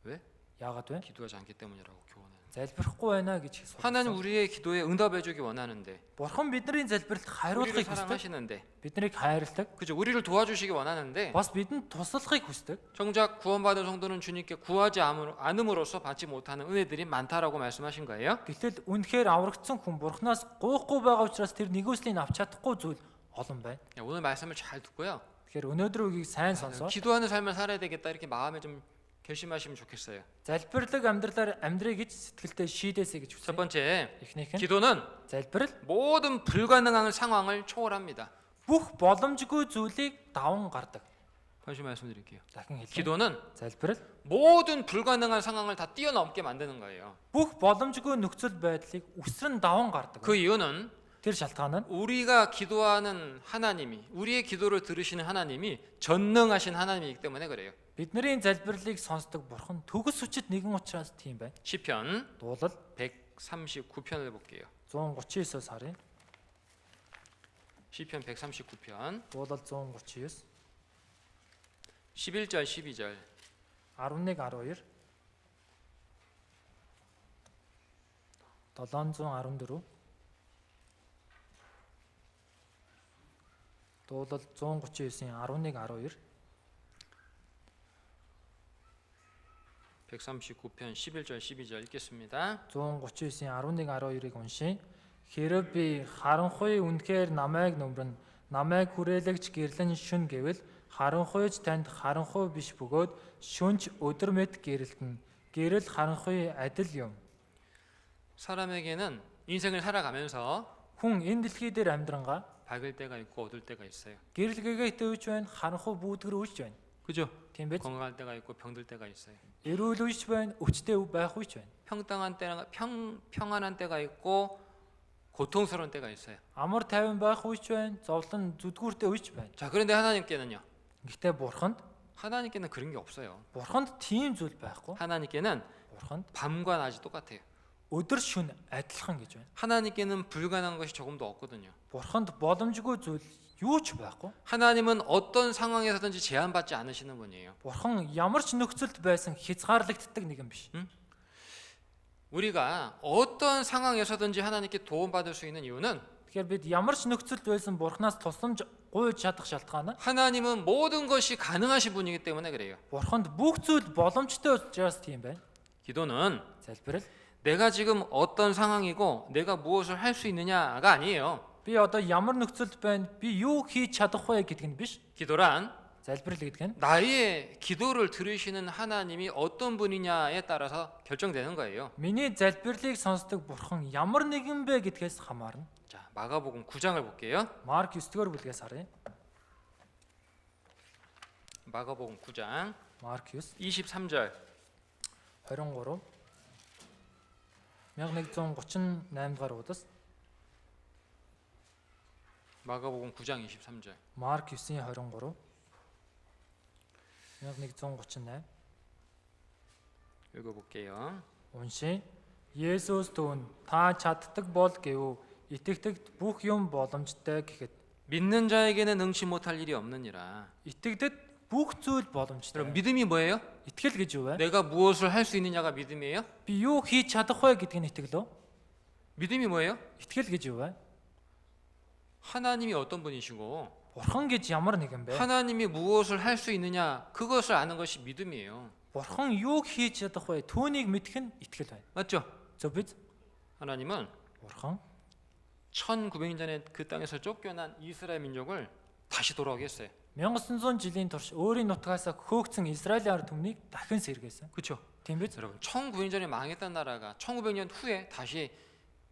왜? Яагаад вэ? 기도하지 않기 때문이라고 교훈해요. залбирахгүй байна гэж хэлсэн. 하나님 우리의 기도에 응답해 주기 원하는데 Бурхан бидний залбиралд 우리를 хариулахыг хүсдэг. 사랑하시는데 Биднийг хайрладаг. 그죠? 우리를 도와주시기 원하는데 Бас бидэнд туслахыг хүсдэг. 정작 구원받은 성도는 주님께 구하지 않음으로써 받지 못하는 은혜들이 많다라고 말씀하신 거예요. Гэтэл үнэхээр аврагдсан хүн Бурханаас гуйхгүй байгаа учраас тэр нэгүслийг авч чадахгүй зүйл олон байна. 오늘 말씀을 잘 듣고요. Тэгэхээр өнөөдөр үгийг сайн сонсоод 기도하는 삶을 살아야 되겠다 이렇게 마음에 좀 결심하시면 좋겠어요. залбирлаг амьдралаар амьдрий гэж сэтгэлдээ шийдээсэй гэж 첫 хүсье. 번째, Эхнийх нь 기도는 залбирал 모든 불가능한 상황을 초월합니다. бүх боломжгүй зүйлийг даван гардаг. 다시 말씀드릴게요. Дахин хэлье. 기도는 Залбирал 모든 불가능한 상황을 다 뛰어넘게 만드는 거예요. бүх боломжгүй нөхцөл байдлыг үсрэн даван гардаг. 그 이유는 Тэр шалтгаан нь 우리가 기도하는 하나님이, 우리의 기도를 들으시는 하나님이 전능하신 하나님이기 때문에 그래요. бидний залбирлыг сонсдог бурхан төгс хүчит нэгэн учраас тийм байна. 시편 Дуулал 139편을 볼게요. 139-өөс харъя. 시편 139편 Дуулал 139 11절 12절 11-12 714 Дуулал 139-ийн 11-12 139편 11절 12절 읽겠습니다. 139-ийн 11-12-ыг уншия. Хэрэг би харанхуй үнэхээр намайг нөмрөн намайг хүрээлэгч гэрлэн шүн гэвэл харанхуйч танд харанхуй биш бөгөөд шүнч өдөр мэд гэрэлтэн гэрэл харанхуй адил юм. 사람에게는 인생을 살아가면서 Хүн энэ дэлхий дээр амьдрангаа 밝을 때가 있고 어두울 때가 있어요. гэрэлгээтэй үуч байна, харанхуй бүүдгэр үуч байна. 그죠? Тийм биз? 건강할 때가 있고 병들 때가 있어요. Эрүүл үуч байна, өвчтэй байх үуч байна. 평등한 때나 평안한 때가 있고 고통스러운 때가 있어요. Амар тайван байх үуч байна, зовлон зүдгүүртэй үуч байна. 자, 그런데 하나님께는요. Гэхдээ 하나님께는 그런 게 없어요. бурханд тийм зүйл байхгүй. 하나님께는 Бурханд 밤과 낮이 똑같아요. өдөр шөнө адилхан гэж байна. 하나님께는 불가능한 것이 조금도 없거든요. Бурханд боломжгүй зүйл юу ч байхгүй. 하나님은 어떤 상황에서든지 제한받지 않으시는 분이에요. Бурхан ямар ч нөхцөлд байсан хязгаарлагддаг нэг юм биш. 우리가 어떤 상황에서든지 하나님께 도움받을 수 있는 이유는 Тэгэхээр бид ямар ч нөхцөлд байсан Бурханаас тусламж гуйж чадах шалтгаан нь 하나님은 모든 것이 가능하신 분이기 때문에 그래요. Бурханд бүх зүйл боломжтой учраас тийм байна. 기도는 Залбирал 내가 지금 어떤 상황이고 내가 무엇을 할 수 있느냐가 아니에요. би одоо ямар нөхцөлд байна? Би юу хийж чадах вэ гэдэг нь биш. 기도란 Залбирал гэдэг нь 나의 기도를 들으시는 하나님이 어떤 분이냐에 따라서 결정되는 거예요. миний залбирлыг сонсдог Бурхан ямар нэгэн бэ гэдгээс хамаарна. 자, 마가복음 9장을 볼게요. Марк 9-р бүлгээс харъя. 마가복음 9장 Марк 9 23절 23 1138 дугаар удас 마가복음 9장 23절 Марк 9-ийн 23 1138 읽어볼게요. уншия. Есүс түүнд та чаддаг бол гэв итгэдэгт бүх юм боломжтой гэхэд 믿는 자에게는 능치 못할 일이 없느니라. итгэдэд бүх зүйл боломжтой. 여러분 믿음이 뭐예요? Итгэл гэж юу вэ? 내가 무엇을 할 수 있느냐가 믿음이에요? Би юу хийж чадах вэ гэдэг нь итгэл үү? 믿음이 뭐예요? Итгэл гэж юу вэ? 하나님이 어떤 분이시고 Бурхан гэж ямар нэгэн бэ? 하나님이 무엇을 할 수 있느냐 그것을 아는 것이 믿음이에요. Бурхан юу хийж чадах вэ? Түүнийг мэдэх нь итгэл байна. 맞죠? Зөв биз? 하나님은 Бурхан 1900년 전에 그 땅에서 쫓겨난 이스라엘 민족을 다시 돌아오게 했어요. 1900 жилийн турш өөрийн нутгаас хөөгцөн Израилийн ард түмнийг дахин сэргээсэн. 그렇죠? Тийм биз? 여러분 1900년 전에 망했던 나라가 1900년 후에 다시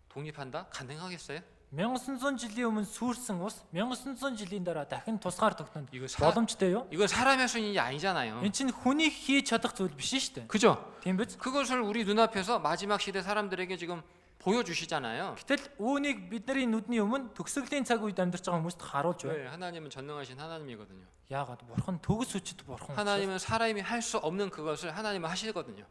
독립한다? 가능하겠어요? 1900 жилийн өмнө сүрсэн ус 1900 жилийн дараа дахин тусгаар тогтноно. 이거 боломжтой юу? 이거 사람의 수 있는 일이 아니잖아요. Энд чинь хүний хийж чадах зүйл биш шүү дээ. 그죠? Тийм биз? 그것을 우리 눈앞에서 마지막 시대 사람들에게 지금 보여주시잖아요. Гэтэл үүнийг бидний нүдний өмнө төгсгөлийн цаг үед амьдарч байгаа хүмүүст харуулж байна. 왜? 하나님은 전능하신 하나님이거든요. Яагаад? Бурхан төгс хүчит бурхан. 하나님은 사람이 할 수 없는 그것을 하나님은 하시거든요.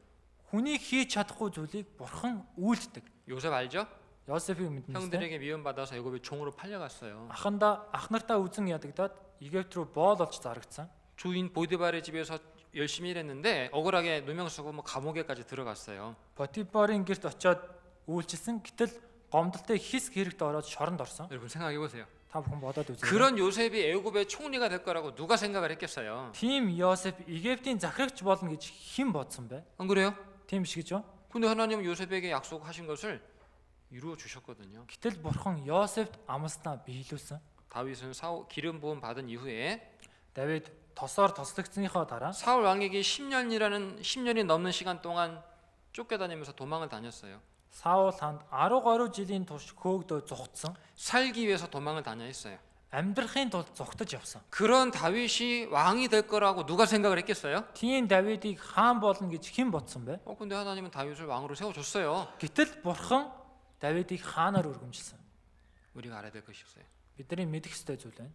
Хүний хийж чадахгүй зүйлийг бурхан үйлддэг. 요셉 알죠? Йосефийг мэднэ. 형들에게 미움받아서 애굽에 종으로 팔려갔어요. ах нартаа үзэн ядагдаад Египт рүү боол олж зарагдсан. 주인 보디발의 집에서 열심히 일했는데 억울하게 누명 쓰고 뭐 감옥에까지 들어갔어요. Потипорын гэрт очиод үйлчилсэн. Гэтэл гомдолтой хис хэрэгт ороод шоронд орсон. 여러분 생각해 보세요. Та бүхэн бодоод үзээрэй. 그런 요셉이 애굽의 총리가 될 거라고 누가 생각을 했겠어요? Тим Йосеф Египтийн захирагч болно гэж хэн бодсон бэ? 안 그래요? Тийм биш гэж юу? 근데 하나님은 요셉에게 약속하신 것을 이루어 주셨거든요. Гэтэл бурхан Йосефт амласнаа биелүүлсэн. 다윗은 기름 부음 받은 이후에 Давид тосоор тослогдсныхоо дараа 사울 왕에게 10년이 넘는 시간 동안 쫓겨다니면서 도망을 다녔어요. Саул ханд 10 гаруй жилийн турш хөөгдөө зүхтсэн. 살기 위해서 도망을 다녀 했어요. Амьдрахын тулд зүхтаж явсан. 그런 다윗이 왕이 될 거라고 누가 생각을 했겠어요? Тийм Давидыг хаан болно гэж хэн бодсон бэ? 근데 하나님은 다윗을 왕으로 세워줬어요. Гэтэл бурхан Давидыг хаанаар өргөмжилсөн. 우리가 알아야 될 것이 있어요. Бидний мэдэх ёстой зүйл байна.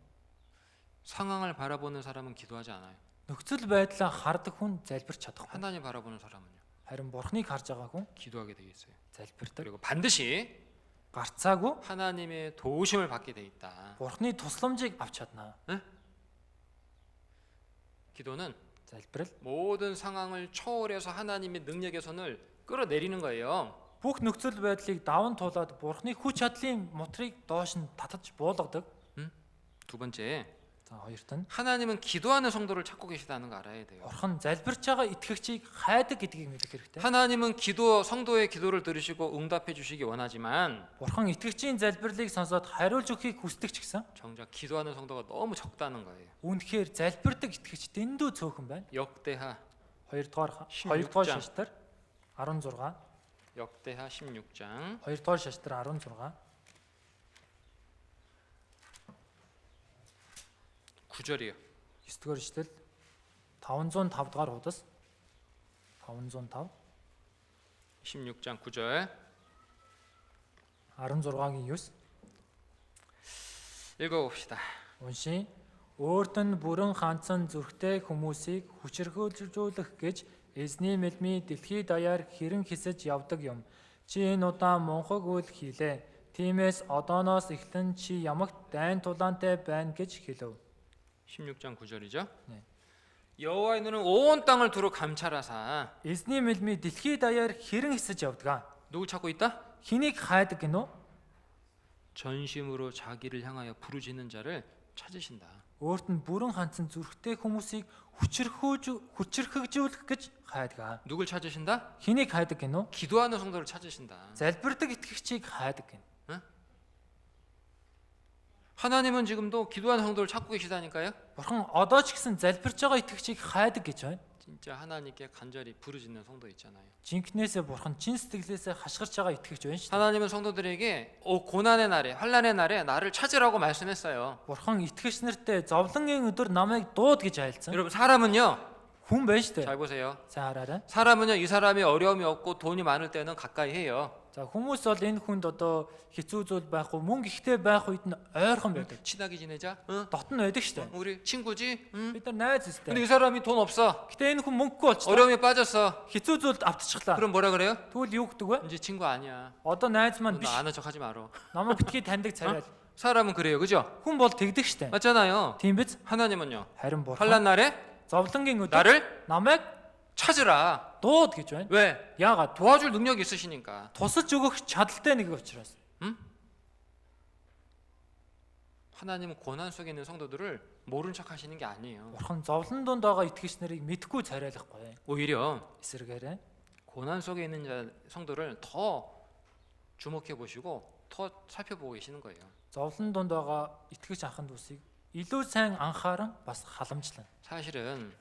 상황을 바라보는 사람은 기도하지 않아요. Нөхцөл байдлаа хардаг хүн залбирч чадахгүй. 하나님 바라보는 사람은요, Харин бурхныг харж байгаа хүн 기도하게 돼 있어요. залбирдаг. 그리고 반드시 Гарцаагүй 하나님의 도우심을 받게 돼 있다. бурхны тусламжийг авч чадна. 기도는 Залбирал 모든 상황을 초월해서 하나님의 능력의 손을 끌어내리는 거예요. бүх нөхцөл байдлыг даван туулаад бурхны хүч чадлын мотрыг доош нь татаж буулгадаг. 두 번째, За хоёрт нь 하나님은 기도하는 성도를 찾고 계시다는 거 알아야 돼요. бурхан залбирч байгаа итгэгчийг хайдаг гэдгийг мэдэх хэрэгтэй. 하나님은 성도의 기도를 들으시고 응답해 주시기 원하지만 Бурхан итгэгчийн залбирлыг сонсоод хариулж өгөхийг хүсдэг ч гэсэн 정작 기도하는 성도가 너무 적다는 거예요. үүнхээр залбирдаг итгэгч дэндүү цөөхөн байна. 역대하 2дугаар 16 2дугаар 장. шаштар 16 역대하 16장 2дугаар шаштар 16 9절이에요. 9дугаар шаштал 505 дугаар хуудас 505 16장 9절 16-гийн 9 읽어봅시다. уншийн өөрт нь бүрэн хандсан зүрхтэй хүмүүсийг хүчрхүүлжүүлэх гэж эзний мэлмий дэлхий даяар хэрэн хисэж явдаг юм. Чи энэ удаа мунхаг үйл хийлээ. Тиймээс одооноос эхлэн чи ямагт дайн тулаантай байна гэж хэлв. 16장 9절이죠. 네. 여호와의 눈은 온 땅을 두루 감찰하사 Эзний мэлмий дэлхий даяар хэрэн хисэж явдаг. 누굴 찾고 있다? Хэнийг хайдаг гинөө? 전심으로 자기를 향하여 부르짖는 자를 찾으신다. Өөрт нь бүрэн хандсан зүрхтэй хүмүүсийг хүчрхэгжүүлэх гэж хайдаг. 누굴 찾으신다? Хэнийг хайдаг гинөө? 기도하는 성도를 찾으신다. Залбирдаг итгэгчийг хайдаг гин. 하나님은 지금도 기도하는 성도를 찾고 계시다니까요. Бурхан одоо ч гэсэн залбирч байгаа итгэгчийг хайдаг гэж байна. 진짜 하나님께 간절히 부르짖는 성도 있잖아요. Жинкнээсээ бурхан чин сэтгэлээсээ хашгирч байгаа итгэгч байна шүү дээ. 하나님은 성도들에게 고난의 날에 환난의 날에 나를 찾으라고 말씀했어요. Бурхан итгэгч нарт зовлонгийн өдөр намайг дууд гэж айлцсан. 여러분 사람은요, Хүн байна шүү дээ. 잘 보세요. За хараарай. 사람은요, 이 사람이 어려움이 없고 돈이 많을 때는 가까이 해요. За хүмүүс бол энэ хүнд одоо хэцүү зүйл байхгүй, мөнгө ихтэй байх үед нь ойрхон байдаг. 친하게 지내자. 응? Дотн байдаг шүү дээ. 우리 친구지? 응? Бид нар найз 근데 өстэй. 이 사람이 돈 없어. Гэтэ энэ хүн мөнгөгүй болчихлоо. 어려움에 빠졌어. Хэцүү зүйлд автчихлаа. 그럼 뭐라 그래요? Тэгвэл юу гэдэг вэ? 이제 친구 아니야. Одоо найз маань биш. 너 아는 척하지 마라. Намайг битгий таньдаг царай. 사람은 그래요, 그죠? Хүн бол тэгдэг шүү дээ. 맞잖아요. Тийм биз? 하나님은요, Харин бурхан 환난 날에 зовлонгийн өдөр 나를 намайг 찾으라. дууд гэж байна. 왜? Яагаад? 도와줄 능력이 있으시니까. Тусаж өгөх чадaltaй нэг учраас. 하나님은 고난 속에 있는 성도들을 모른 척 하시는 게 아니에요. Бурхан зовлон донд байгаа итгэгч нарыг мэдгүй царайлахгүй. 오히려 Эсвэргээрээ 고난 속에 있는 성도를 더 주목해 보시고 더 살펴보고 계시는 거예요. зовлон донд байгаа итгэгч ахын дүүсийг илүү сайн анхааран бас халамжлана. 사실은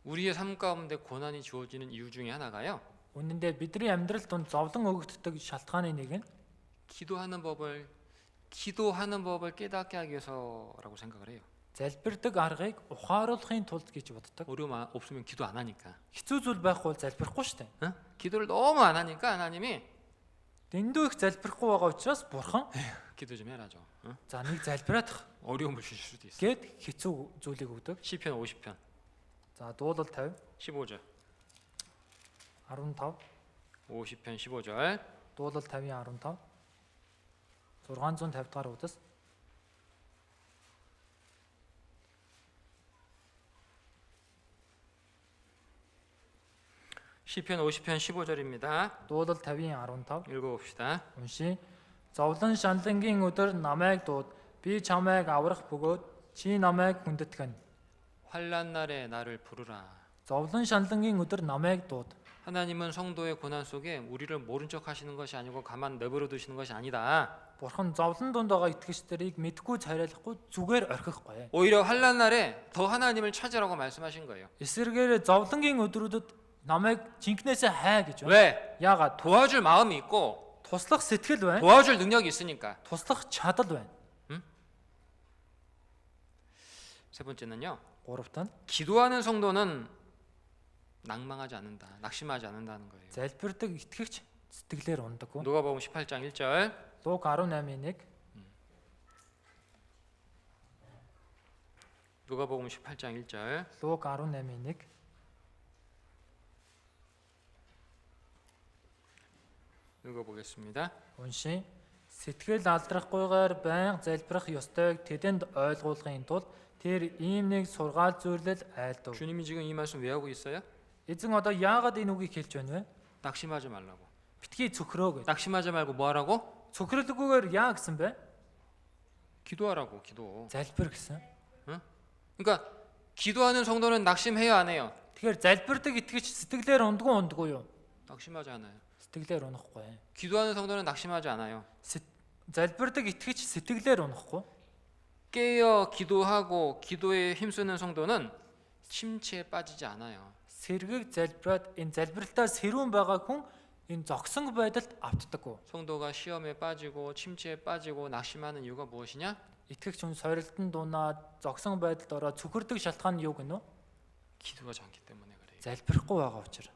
우리의 삶 가운데 고난이 주어지는 이유 중에 하나가요, Үнэн дээр бидний амьдрал донд зовлон өгөгддөг шалтгааны нэг нь 기도하는 법을 깨닫게 하기 위해서라고 생각을 해요. залбирдаг аргыг ухааруулахын тулд гэж боддог. 어려움 없으면 기도 안 하니까. Хэцүү зүйл байхгүй бол залбирахгүй шүү дээ. 응? 기도를 너무 안 하니까 하나님이 Дэндүү их залбирахгүй байгаа учраас бурхан 기도 좀 해라죠. 응? за нэг залбираад 어려움을 주실 수도 있어. гэд хэцүү зүйлийг өгдөг. 시편 50편 За дуулал 50 15절. 15 50편 15절. дуулал 50-ийн 15 650 дахь удаас 시편 50편 15절입니다. дуулал 50-ийн 15 읽어봅시다. уншия. Зовлон шаналнгийн өдөр намайг дууд. Би чамайг аврах бөгөөд чи намайг хүндэтгэн. 환난 날에 나를 부르라. Зовлон шаналнгийн өдөр намайг дууд. 하나님은 성도의 고난 속에 우리를 모른 척 하시는 것이 아니고 가만 내버려 두시는 것이 아니다. Бурхан зовлон дунд байгаа итгэгчдэрийг мэдгүй царайлахгүй зүгээр орхихгүй. 오히려 환난 날에 더 하나님을 찾으라고 말씀하신 거예요. Эсвэргээр зовлонгийн өдрүүдэд намайг жинкнээсээ хай гэж байна. 왜? Яагаад? 도와줄 마음이 있고 Туслах сэтгэл байна. 도와줄 능력이 있으니까. Туслах чадал байна. 세 번째는요. Гуравт нь 기도하는 성도는 낭망하지 않는다. 낙심하지 않는다는 거예요. залбирдаг итгэгч сэтгэлээр ундаггүй. 누가복음 18장 1절. Луг 18:1 누가복음 18장 1절. Луг 18:1 읽어보겠습니다. уншия. Сэтгэл алдрахгүйгээр байнга залбирах ёстойг тэдэнд ойлгуулахын тулд тэр ийм нэг сургаал зүйлэл айлдав. 주님이 지금 이 말씀 왜 하고 있어요? Эзэн одоо яагаад энэ үгийг хэлж байна вэ? 낙심하지 말라고. Битгий цөхрөө гэж. 낙심하지 말고 뭐 하라고? Цөхрөлгүйгээр яа гэсэн бэ? 기도하라고. 기도. Залбир гэсэн. 그러니까 기도하는 성도는 낙심해요, 안 해요? Тэгэхээр залбирдаг итгэгч сэтгэлээр ундгүй юу? 낙심하지 않아요. Сэтгэлээр унахгүй. 기도하는 성도는 낙심하지 않아요. залбирдаг итгэгч сэтгэлээр унахгүй. 깨어 기도하고 기도에 힘쓰는 성도는 침체에 빠지지 않아요. Сэргийг залбираад энэ залбиралтаа сэрүүн байгаа хүн энэ зогсон байдалд автдаггүй. 성도가 시험에 빠지고 침체에 빠지고 낙심하는 이유가 무엇이냐? Итгэгч хүн сорилтанд дунаад зогсон байдалд ороод цөхөрдөг шалтгаан нь юу гэнэ? 기도하지 않기 때문에 그래요. Залбирахгүй байгаа учраас.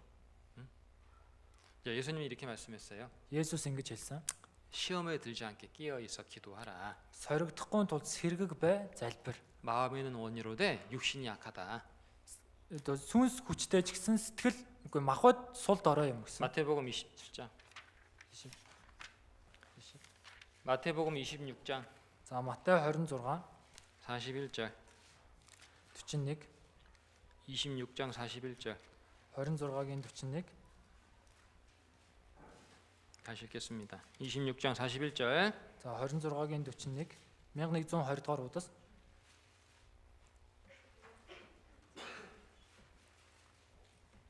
예수님이 이렇게 말씀했어요. Есүс ингэж хэлсэн. 시험에 들지 않게 끼어 있어 기도하라. Соригдохгүй тул сэргэг бай, залбир. 마음에는 원이로되 육신이 약하다. Сүнс хүчтэй ч гэсэн сэтгэл үгүй махбод сул дорой юм гэсэн. 마태복음 27장. 마태복음 26장 За Матай 26 41절. 41 26장 41절. 26-гийн 41 다시 읽겠습니다. 26장 41절. За 26-гийн 41 1120 дугаар удас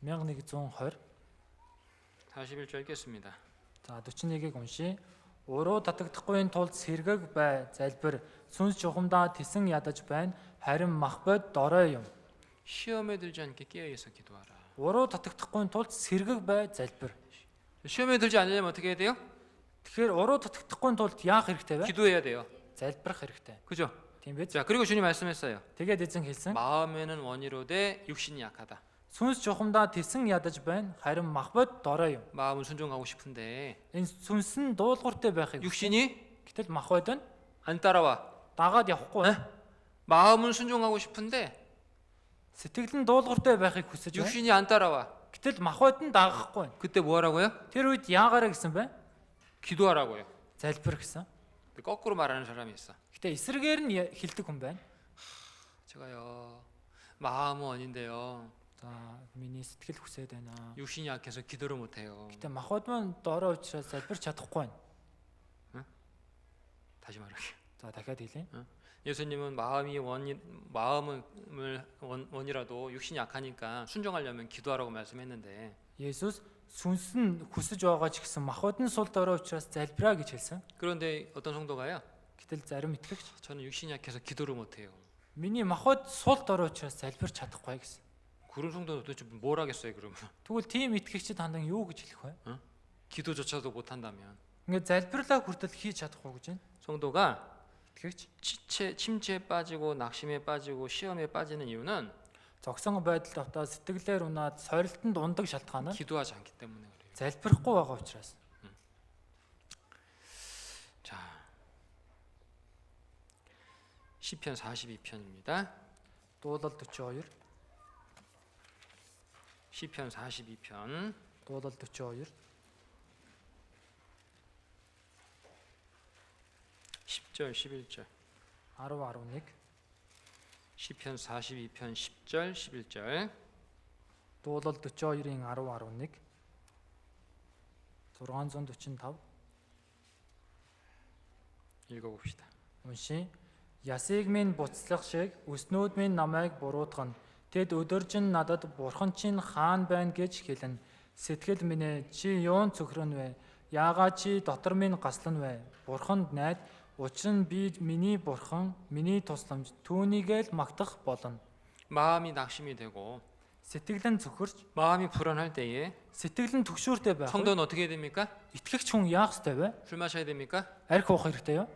1120 41절 읽겠습니다. За 41-ийг уншия. Уруу татагдахгүй тулд сэргэг бай, залбир. Сүнс чухамдаа тэсэн ядаж байна. Харин махбод дорой юм. 시험에 들지 않게 끼어 있어 기도하라. Уруу татагдахгүй тулд сэргэг бай, залбир. 시험에 들지 않으려면 어떻게 해야 돼요? Тэгэхээр уруу татагдахгүй тулд яах хэрэгтэй вэ? 기도해야 돼요. Залбирах хэрэгтэй. 그죠? Тийм биз? 자, 그리고 주님 말씀했어요. Тэгээд эзэн хэлсэн. 마음에는 원이로되 육신이 약하다. Сүнс чухамдаа тэсэн ядаж байна. Харин махбод дорой юм. 마음은 순종하고 싶은데 Энэ сүнс нь дуулууртай байхыг 육신이 гэтэл махбод нь 안 따라와. дагаад явахгүй. 마음은 순종하고 싶은데 Сэтгэл нь дуулууртай байхыг хүсэж байна. 육신이 안 따라와. Гэтэл махбод нь дагахгүй. 그때 뭐 하라고요? Тэр үед яагаараа гэсэн бэ? 기도하라고요. Залбир гэсэн. 근데 거꾸로 말하는 사람이 있어. Гэтэ эсрэгээр нь хэлдэг хүн байна. 제가요. 마음은 원인데요. За миний сэтгэл хүсээд байна. 육신이 약해서 기도를 못 해요. Гэтэ махбод маань доороо учраас залбирч чадахгүй байна. 다시 말할게요. За дахиад хэлье. 예수님은 원이라도 육신이 약하니까 순종하려면 기도하라고 말씀했는데 Есүс сүнс нь хүсэж байгаа ч гэсэн махбод нь сул доороо учраас залбираа гэж хэлсэн. 그런데 어떤 성도가요? Гэтэл зарим итгэгч 저는 육신이 약해서 기도를 못 해요. миний махбод сул доороо учраас залбирч чадахгүй гэсэн. 그런 성도는 도대체 뭘 하겠어요, 그러면? Тэгвэл тийм итгэгчид хандан юу гэж хэлэх вэ? 기도조차도 못 한다면 Ингээд залбирлаа хүртэл хийж чадахгүй гэж байна. 성도가 Итгэгч 침체에 빠지고 낙심에 빠지고 시험에 빠지는 이유는 зогсон байдалд автаа сэтгэлээр унаад сорилтонд ундаг шалтгаан нь 기도하지 않기 때문에 그래요. залбирахгүй байгаа учраас. 자, 시편 42편입니다. Дуулал 42, 시편 42편 дуулал 42, 10절 11절. 10, 11, 시편 42편 10절 11절. дуулал 42-ийн 10, 11, 645 읽어봅시다. уншия. Ясыг минь буцлах шиг өснүүд минь намайг буруутгана. Тэд өдөржин надад бурхан чинь хаан байна гэж хэлнэ. Сэтгэл минь ээ чи юун цөхрөн вэ? Яагаад чи дотор минь гаслан вэ? Бурханд найд учир нь би миний бурхан, миний тусламж түүнийгээ л магтах болно. 마음이 낙심이 되고 Сэтгэл нь цөхөрч, 마음이 불안할 때에 сэтгэл нь түгшүүртэй байх. 성도는 어떻게 해야 됩니까? Итгэгч хүн яах ёстой вэ? 술 마셔야 됩니까? Арх уух хэрэгтэй юу?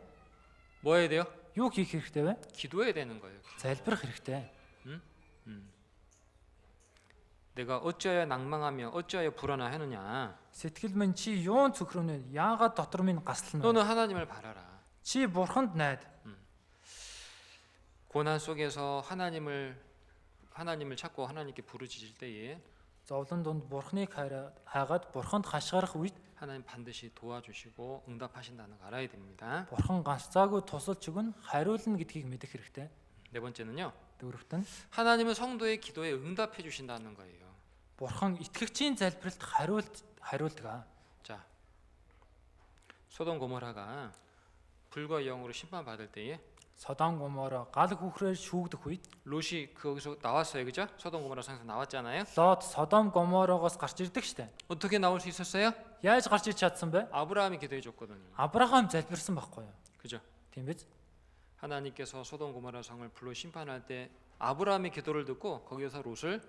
뭐 해야 돼요? Юу хийх хэрэгтэй вэ? 기도해야 되는 거예요. Залбирах хэрэгтэй. 내가 어찌하여 낭망하며 어찌하여 불안하느냐? Сэтгэл минь чи юун цөхрөн вэ? Яагаад дотор минь гаслан вэ? 너는 하나님을 바라라. Чи бурханд найд. 고난 속에서 하나님을 찾고 하나님께 부르짖을 때에 Зовлон дунд бурхныг хайгаад бурханд хашгирах үед 하나님 반드시 도와주시고 응답하신다는 거 알아야 됩니다. бурхан ганцаагүй тусалж өгнө, хариулна гэдгийг мэдэх хэрэгтэй. 네 번째는요. Дөрөвт нь 하나님은 성도의 기도에 응답해 주신다는 거예요. бурхан итгэгчийн залбиралд хариулдаг. 자, 소돔 고모라가 불과 영으로 심판받을 때에 Содом Гомора гал хүүхрээр шүүгдэх үед 롯이 거기서 나왔어요, 그죠? 소돔 고모라 상에서 나왔잖아요. Лот Содом Гоморогоос гарч ирдэг штэ. 어떻게 나올 수 있었어요? Яаж гарч ирч чадсан бэ? 아브라함이 기도해 줬거든요. Авраам залбирсан байхгүй юу? 그죠? Тийм биз? 하나님께서 소돔 고모라 성을 불로 심판할 때 아브라함의 기도를 듣고 거기에서 롯을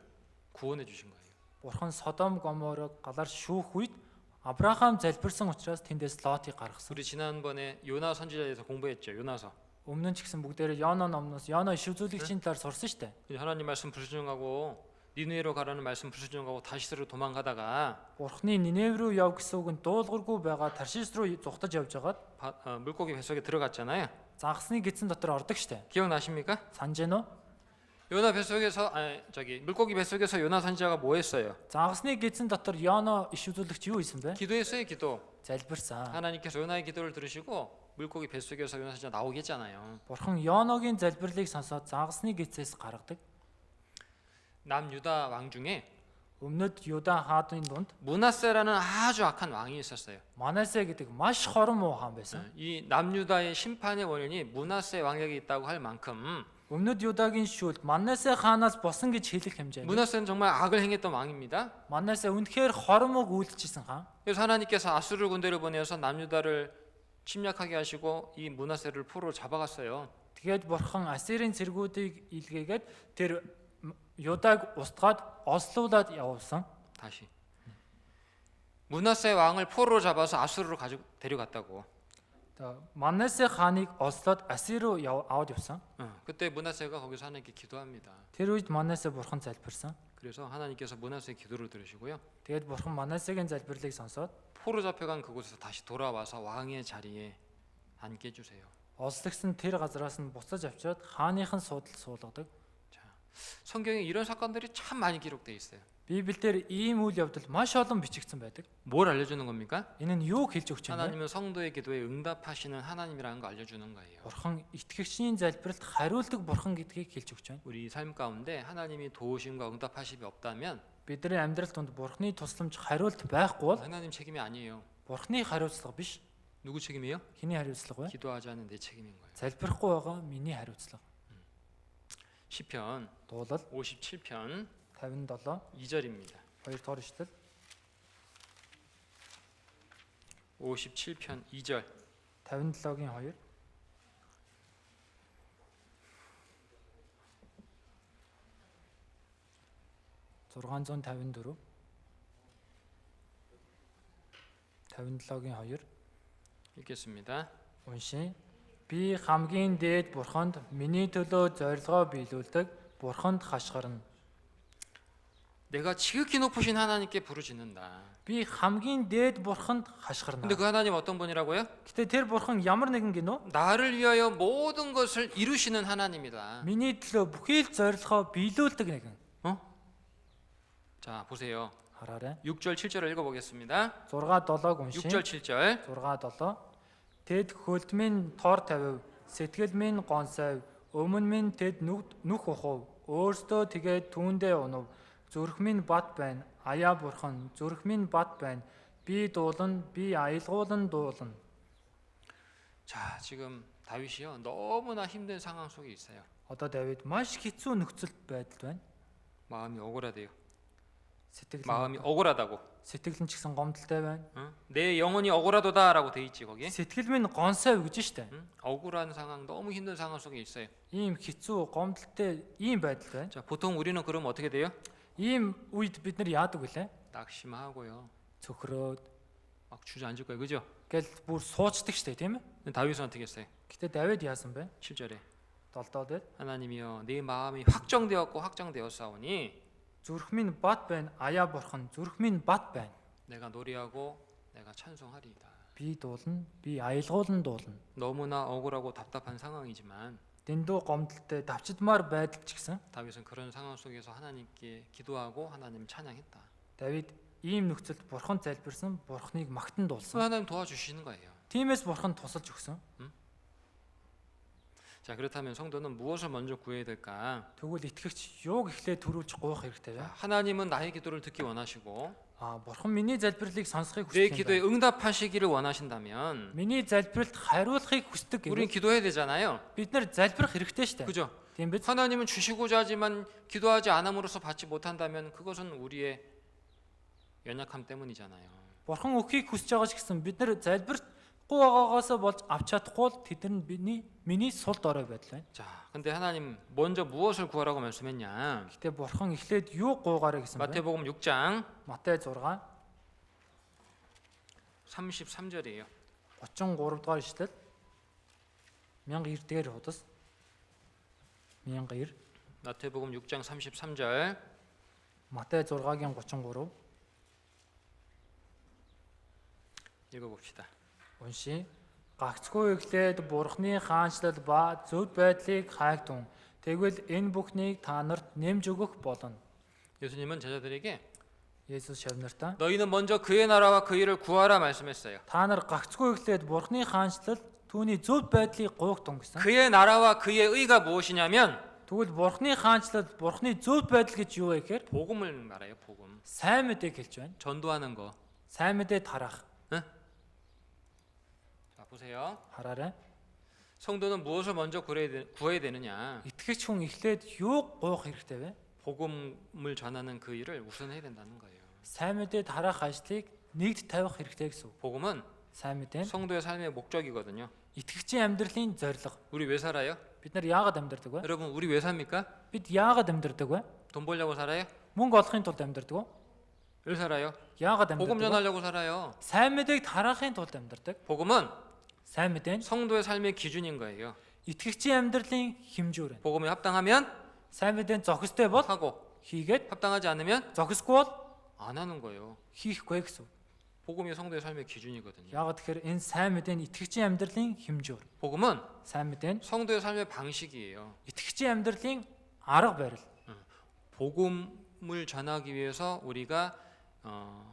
구원해 주신 거예요. Бурхан Содом Гоморог галаар шүүх үед Авраам залбирсан учраас тэндээс Лотыг гаргасан. 우리 지난번에 요나 선지자에서 공부했죠. 요나서. Өмнө нь ч гэсэн бүгдээрээ Йоно номноос Йоно иш үзүүлэгчийн талаар сурсан штэ. 하나님 말씀 불순종하고 니느웨로 가라는 말씀 불순종하고 다시스로 도망가다가 Бурхны Нинев рүү яв гэсэн үгэнд дуулуургүй байгаа Таршис руу зүхтаж явж хагаад 물고기 뱃속에 들어갔잖아요. загсны гидсэн дотор ордог штэ. 기억나십니까? Санаж гэнэ үү? 요나 뱃속에서 물고기 뱃속에서 요나 선지자가 뭐 했어요? Загсны гидсэн дотор Йоно иш үзүүлэгч юу хийсэн бэ? 기도했어요, 기도. Залбирсан. 하나님께서 요나의 기도를 들으시고 물고기 뱃속에서 요나 선지자 나오게 했잖아요. Бурхан Йоногийн залбирлыг сонсоод загсны гидсээс гаргадаг. 남유다 왕 중에 Өмнөд Юда хаадын дунд 므낫세라는 아주 악한 왕이 있었어요. Манасе гэдэг маш хорон муу хаан байсан. 이 남유다의 심판의 원인이 므낫세 왕에게 있다고 할 만큼 Өмнөд Юдагийн шүүлд Манасе хаанаас босон гэж хэлэх хэмжээнд 므낫세는 정말 악을 행했던 왕입니다. Манасе үнэхээр хорон мууг үйлдчихсэн хаан. 그래서 하나님께서 아수르 군대를 보내서 남유다를 침략하게 하시고 이 므낫세를 포로로 잡아갔어요. Тэгээд бурхан Ассирийн цэргүүдийг илгээгээд тэр Юдаг устгаад ослуулад явуулсан. 다시 므낫세 왕을 포로로 잡아서 아수르로 가지고 데려갔다고. Манасе хааныг ослоод Ассир руу аваад явсан. 그때 므낫세가 거기서 하나님께 기도합니다. Тэр үед Манасе бурхан залбирсан. 그래서 하나님께서 므낫세의 기도를 들으시고요. Тэгээд бурхан Манасегийн залбирлыг сонсоод 포로 잡혀간 그곳에서 다시 돌아와서 왕의 자리에 앉게 해주세요. ослогсон тэр газараас нь буцаж авчиад хааныхан суудалд суулгадаг. 자, 성경에 이런 사건들이 참 많이 기록되어 있어요. Библиэлд ийм үйл явдал маш олон бичигдсэн байдаг. 뭘 알려주는 겁니까? Энэ нь юу хэлж өгч байна вэ? 하나님은 성도의 기도에 응답하시는 하나님이라는 거 알려주는 거예요. Бурхан итгэгчийн залбиралд хариулдаг бурхан гэдгийг хэлж өгч байна. 우리 삶 가운데 하나님이 도우심과 응답하심이 없다면 Бидний амьдрал донд бурханы тусламж хариулт байхгүй бол 하나님 책임이 아니에요. бурханы хариуцлага биш. 누구 책임이에요? Хэний хариуцлага вэ? 기도하지 않은 내 책임인 거예요. Залбирахгүй байгаа миний хариуцлага. 시편 Дуулал 57편 57 2절입니다. 2 дугаар ишлэл 57편 2절. 57-гийн 2 654 57-гийн 2 읽겠습니다. уншия. Би хамгийн дээд бурханд миний төлөө зорилгоо биелүүлдэг бурханд хашгирна. 내가 지극히 높으신 하나님께 부르짖는다. Би хамгийн дээд бурханд хашгирна. 근데 그 하나님 어떤 분이라고요? Гэтэ тэр бурхан ямар нэгэн гинөө? 나를 위하여 모든 것을 이루시는 하나님이다. Миний төлөө бүхий л зорилгоо биелүүлдэг нэгэн. 자, 보세요. Хараарай. 6절 7절을 읽어보겠습니다. 6 7-г уншия. 6절 7절. 6 7 Тэд хөлд минь тор тавив, сэтгэл минь гонсайв, өмнө минь тэд нүх ухав, өөртөө тэгээд түүндээ унав. Зүрх минь бат байна. Аяа бурхан, зүрх минь бат байна. Би дуулан, би аялгуулан дуулан. 자, 지금 다윗이요. 너무나 힘든 상황 속에 있어요. Одоо Давид маш хэцүү нөхцөлд байдалд байна. 마음이 억울하대요. Сэтгэл 마음이 억울하다고. сэтгэл нь ч гэсэн гомдолтой байна. 응? 내 영혼이 억울하도다라고 돼 있지 거기. Сэтгэл минь гонсойв гэж штэ. 응? 억울한 상황, 너무 힘든 상황 속에 있어요. Ийм хэцүү гомдолтой ийм байдал байна. 자, 보통 우리는 그러면 어떻게 돼요? Ийм үед бид нар яадаг вүлээ? 낙심하고요. Цөхрөөд 막 주저앉을 거예요, 그죠? гэл бүр суучдаг штэ тийм ээ. 근데 다윗은 어떻게 했어요? Гэтэ Давид яасан бэ? 7절에 7-д 하나님이여, 내 마음이 확정되었고 확정되었사오니 зүрх минь бат байна, аяа бурхан зүрх минь бат байна. 내가 노래하고 내가 찬송하리이다. Би дуулна, би аялгуулн дуулна. 너무나 억울하고 답답한 상황이지만 Дэндүү гомдолтой давчидмаар байдал ч гэсэн 다윗은 그런 상황 속에서 하나님께 기도하고 하나님 찬양했다. Давид ийм нөхцөлд бурхан залбирсан, бурханыг магтан 그 дуулсан. 하나님 도와주시는 거예요. Тиймээс бурхан тусалж өгсөн. 자, 그렇다면 성도는 무엇을 먼저 구해야 될까? Тэгвэл итгэгч юуг эхлээд төрүүлж гуйх хэрэгтэй вэ? 자, 하나님은 나의 기도를 듣기 원하시고 Бурхан миний залбирлыг сонсохыг 내 хүсдэг 기도에 юм байна. 응답하시기를 원하신다면 Миний залбиралд хариулахыг хүсдэг 우린 гэвэл 기도해야 되잖아요. бид нар залбирах хэрэгтэй шүү дээ. 그죠? Тийм биз? 하나님은 주시고자 하지만 기도하지 않음으로써 받지 못한다면 그것은 우리의 연약함 때문이잖아요. Бурхан өгөхийг хүсэж байгаа ч гэсэн бид нар залбирахгүй байгаагаасаа болж авч чадахгүй л тэд нар миний сул дорой байдал байна. 자, 근데 하나님 먼저 무엇을 구하라고 말씀했냐? Гэтэ бурхан эхлээд юу гуйгаарэ гэсэн бэ? 마태복음 6장 Матай 6 33절이에요. 33 дугаар ишлэл 1090 дээр худас 1090 마태복음 6장 33절 Матай 6-гийн 33 읽어봅시다. уншия. Гагцгүй эхлээд Бурхны хаанчлал ба зөв байдлыг хайгтун. Тэгвэл энэ бүхнийг та нарт нэмж өгөх болно. 예수님은 제자들에게 Есүс шавнартаа 너희는 먼저 그의 나라와 그 일을 구하라 말씀했어요. та нар гагцгүй эхлээд Бурхны хаанчлал түүний зөв байдлыг гуйгтун гэсэн. 그의 나라와 그의 의가 무엇이냐면 Тэгвэл Бурхны хаанчлал Бурхны зөв байдал гэж юу вэ гэхээр 복음을 말해요. 복음. сайн мэдээг хэлж байна. 전도하는 거. Сайн мэдээ тарах. 자, 보세요. Хараарай. 성도는 무엇을 먼저 구해야 되느냐? Итгэгч хүн эхлээд юу гуйх хэрэгтэй вэ? 복음을 전하는 그 일을 우선해야 된다는 거예요. Сайн мэдээ тарах ажлыг нэгд тавих хэрэгтэй гэсэн үг. 복음은 Сайн мэдээ нь 성도의 삶의 목적이거든요. итгэгчийн амьдралын зорилго. 우리 왜 살아요? Бид нар яагаад амьдардаг вэ? 여러분, 우리 왜 삽니까? Бид яагаад амьдардаг вэ? 돈 벌려고 살아요? Мөнгө олохын тулд амьдардаг уу? 왜 살아요? Яагаад 복음 амьдардаг вэ? 전하려고 살아요. Сайн мэдээг тараахын тулд амьдардаг. 복음은 Сайн мэдээ нь 성도의 삶의 기준인 거예요. итгэгчийн амьдралын хэмжүүр. 복음에 합당하면 Сайн мэдээ нь зохистой бол 하고 хийгээд 합당하지 않으면 зохисгүй бол 안 하는 거예요. хийхгүй гэсэн. үг. 복음이 성도의 삶의 기준이거든요. Яагаад тэгэхээр энэ сайн мэдээ нь итгэгчийн амьдралын хэмжүүр. 복음은 Сайн мэдээ нь 성도의 삶의 방식이에요. итгэгчийн амьдралын арга барил. 복음을 전하기 위해서 우리가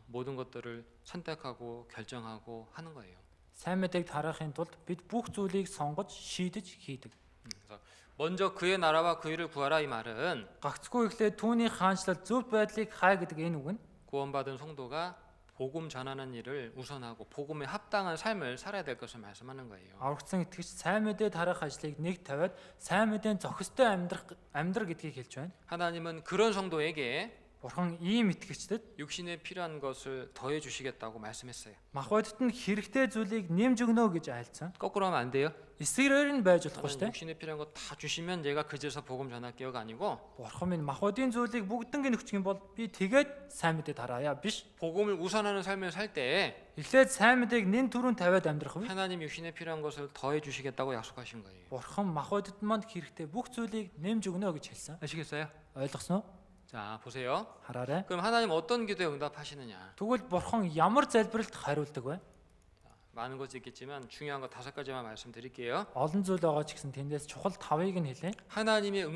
모든 것들을 선택하고 결정하고 하는 거예요. Сайн мэдээг тараахын тулд бид бүх зүйлийг сонгож шийдэж хийдэг. 그래서 먼저 그의 나라와 그 일을 구하라 이 말은 Гагцгүй эхлээд түүний хаанчлал зөв байдлыг хай гэдэг энэ үг нь 구원받은 성도가 복음 전하는 일을 우선하고 복음에 합당한 삶을 살아야 될 것을 말씀하는 거예요. аврагдсан итгэгч сайн мэдээ тараах ажлыг нэг тавиад сайн мэдээ зохистой амьдрах гэдгийг хэлж байна. 하나님은 그런 성도에게 Бурхан ийм итгэгчдэд 육신에 필요한 것을 더해 주시겠다고 말씀했어요. мах бодит нь хэрэгтэй зүйлийг нэмж өгнө гэж айлцсан. 거꾸로 하면 안 돼요. Эсвэрээр нь байж болохгүй 하나님 шүү дээ. 육신에 필요한 거 다 주시면 얘가 그제서 복음 전할게요가 아니고 Бурхан минь мах бодийн зүйлийг бүгднийг өгчих юм бол би тэгээд сайн мэдээ тараая биш. 복음을 우선하는 삶을 살 때 Эхлээд сайн мэдээг нэн түрүүнд тавиад амьдрах вэ? 하나님 육신에 필요한 것을 더해 주시겠다고 약속하신 거예요. Бурхан мах бодит манд хэрэгтэй бүх зүйлийг нэмж өгнө гэж хэлсэн. 아시겠어요? Ойлгосноо? 자, 보세요. Хараарай. 그럼 하나님 어떤 기도에 응답하시느냐? Тэгвэл Бурхан ямар залбиралд хариулдаг вэ? 많은 것이 있겠지만 중요한 거 5가지만 말씀드릴게요. Олон зүйл байгаа ч гэсэн тэндээс чухал 5-ыг нь хэлээ. 하나님의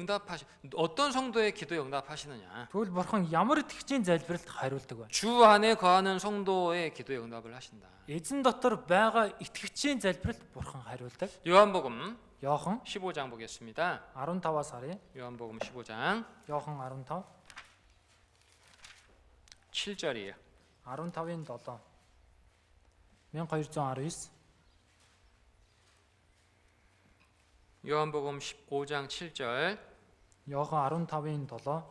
어떤 성도의 기도에 응답하시느냐? Тэгвэл Бурхан ямар итгэгчийн залбиралд хариулдаг вэ? 주 안에 거하는 성도의 기도에 응답을 하신다. Эзэн дотор байгаа итгэгчийн залбиралд Бурхан хариулдаг. 요한복음 Йохан 15장 보겠습니다. 15-аас харъя. 요한복음 15장 Йохан 15 7절이에요. 15-ын 7 1219 요한복음 15장 7절 Йохан 15-ын 7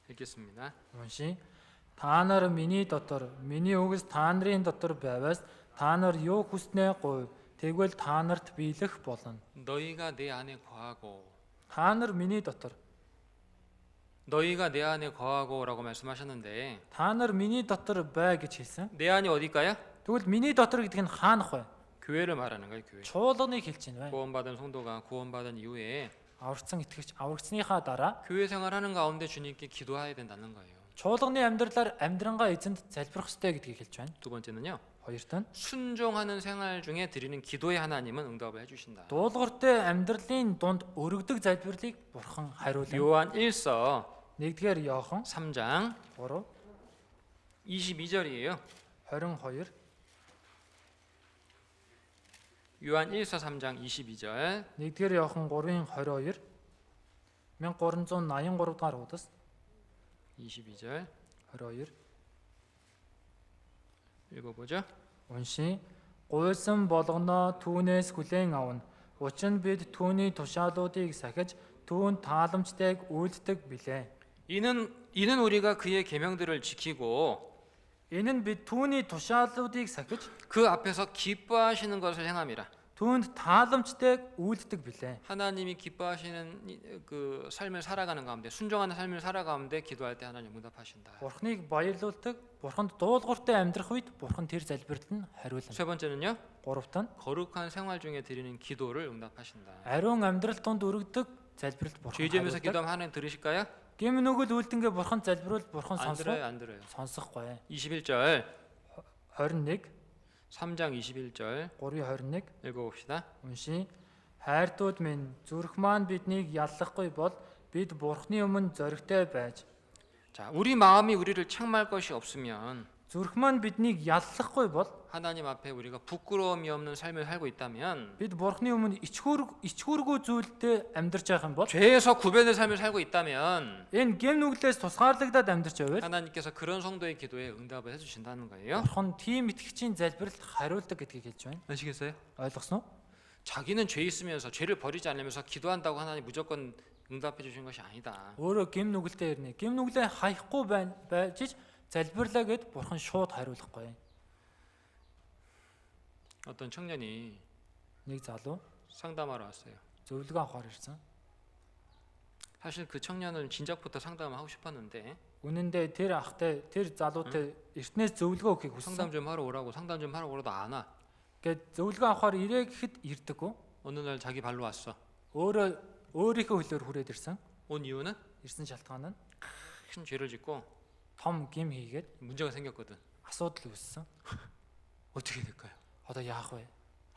읽겠습니다. Уншия. Та нар миний дотор, миний үгс та нарын дотор байвас та нар юу хүснээ гуйв. Тэгвэл та нарт биелэх болно. 너희가 내 안에 거하고 Та нар миний дотор. 너희가 내 안에 거하고라고 말씀하셨는데 Та нар миний дотор бай гэж хэлсэн. 내 안이 어디일까요? Тэгвэл миний дотор гэдэг нь хаанах вэ? 교회를 말하는 거예요. 교회. Чуулганыг хэлж байна вэ? 구원받은 성도가 구원받은 이후에 Аврагдсан итгэгч аврагдсныхаа дараа 교회 생활하는 가운데 주님께 기도해야 된다는 거예요. чуулганы амьдралаар амьдрангаа эзэнд залбирах ёстой гэдгийг хэлж байна. 두 번째는요. Хоёрт нь 순종하는 생활 중에 드리는 기도에 하나님은 응답을 해주신다. дуулууртай амьдралын дунд өргөдөг залбирлыг бурхан хариулна. 요한 1서 1-р Иохан 3장 3 22절이에요. 22 요한 1서 3장 22절. 1-р Иохан 3-ын 22 1383 дахь удас 22절 22 읽어보죠. уншия. Гуйсан болгоноо түүнээс хүлээн авна. Учир нь бид түүний тушаалуудыг сахиж түүнд тааламжтайг үйлддэг билээ. 이는 우리가 그의 계명들을 지키고 Энэ нь бид түүний тушаалуудыг сахиж 그 앞에서 기뻐하시는 것을 행함이라. түүнд тааламжтайг үйлддэг билээ. 하나님이 기뻐하시는 그 삶을 살아가는 가운데 순종하는 삶을 살아가는데 기도할 때 하나님 응답하신다. Бурхныг баярлуулдаг, бурханд дуулууртай амьдрах үед бурхан тэр залбиралд нь хариулна. 세 번째는요. Гуравт нь 거룩한 생활 중에 드리는 기도를 응답하신다. ариун амьдрал тунд өргөдөг залбиралд бурхан 죄지으면서 хариулдаг. 기도하면 하나님 들으실까요? Гэм нүгэл үйлдэнгээ бурхан залбируул бурхан 안 들어요, сонсох 안 들어요. сонсохгүй. 21절, 21 3장 21절 3:21 읽어봅시다. уншия. Хайртууд минь зүрх маань биднийг яллахгүй бол бид бурхны өмнө зоригтой байж 자, 우리 마음이 우리를 책망할 것이 없으면 зүрх маань биднийг яллахгүй бол 하나님 앞에 우리가 부끄러움이 없는 삶을 살고 있다면 бид бурхны өмнө ичхүүргүй зүйлдээ амьдарч байх юм бол 죄에서 구별된 삶을 살고 있다면 энэ гэм нүглээс тусгаарлагдаад амьдарч байвал 하나님께서 그런 성도의 기도에 응답을 해주신다는 거예요. бурхан тийм итгэгчийн залбиралд хариулдаг гэдгийг хэлж байна. 아시겠어요? Ойлгосноо? 자기는 죄 있으면서 죄를 버리지 않으면서 기도한다고 하나님 무조건 응답해 주신 것이 아니다. Өөрөө гэм нүгэлтэй ирнэ. гэм нүглээ хаяхгүй байж залбирлаа гэд бурхан шууд хариулахгүй. 어떤 청년이 Нэг залуу 상담하러 왔어요. зөвлөгөө авахар ирсэн. 사실 그 청년은 진작부터 상담을 하고 싶었는데 Үнэн дээр тэр ахтай тэр залуутай эртнээс зөвлөгөө өгөхийг 상담 хүссэн. 좀 하러 오라고 상담 좀 하러 오라도 안 와. Гэт зөвлөгөө авахар ирээ гэхэд ирдэггүй. 어느 날 자기 발로 왔어. Өөрийнхөө хөлөөр хүрээд ирсэн. 온 이유는 Ирсэн шалтгаан нь 큰 죄를 짓고 том гим хийгээд 문제가 생겼거든. асуудал үүссэн. 어떻게 될까요? Одоо яах вэ?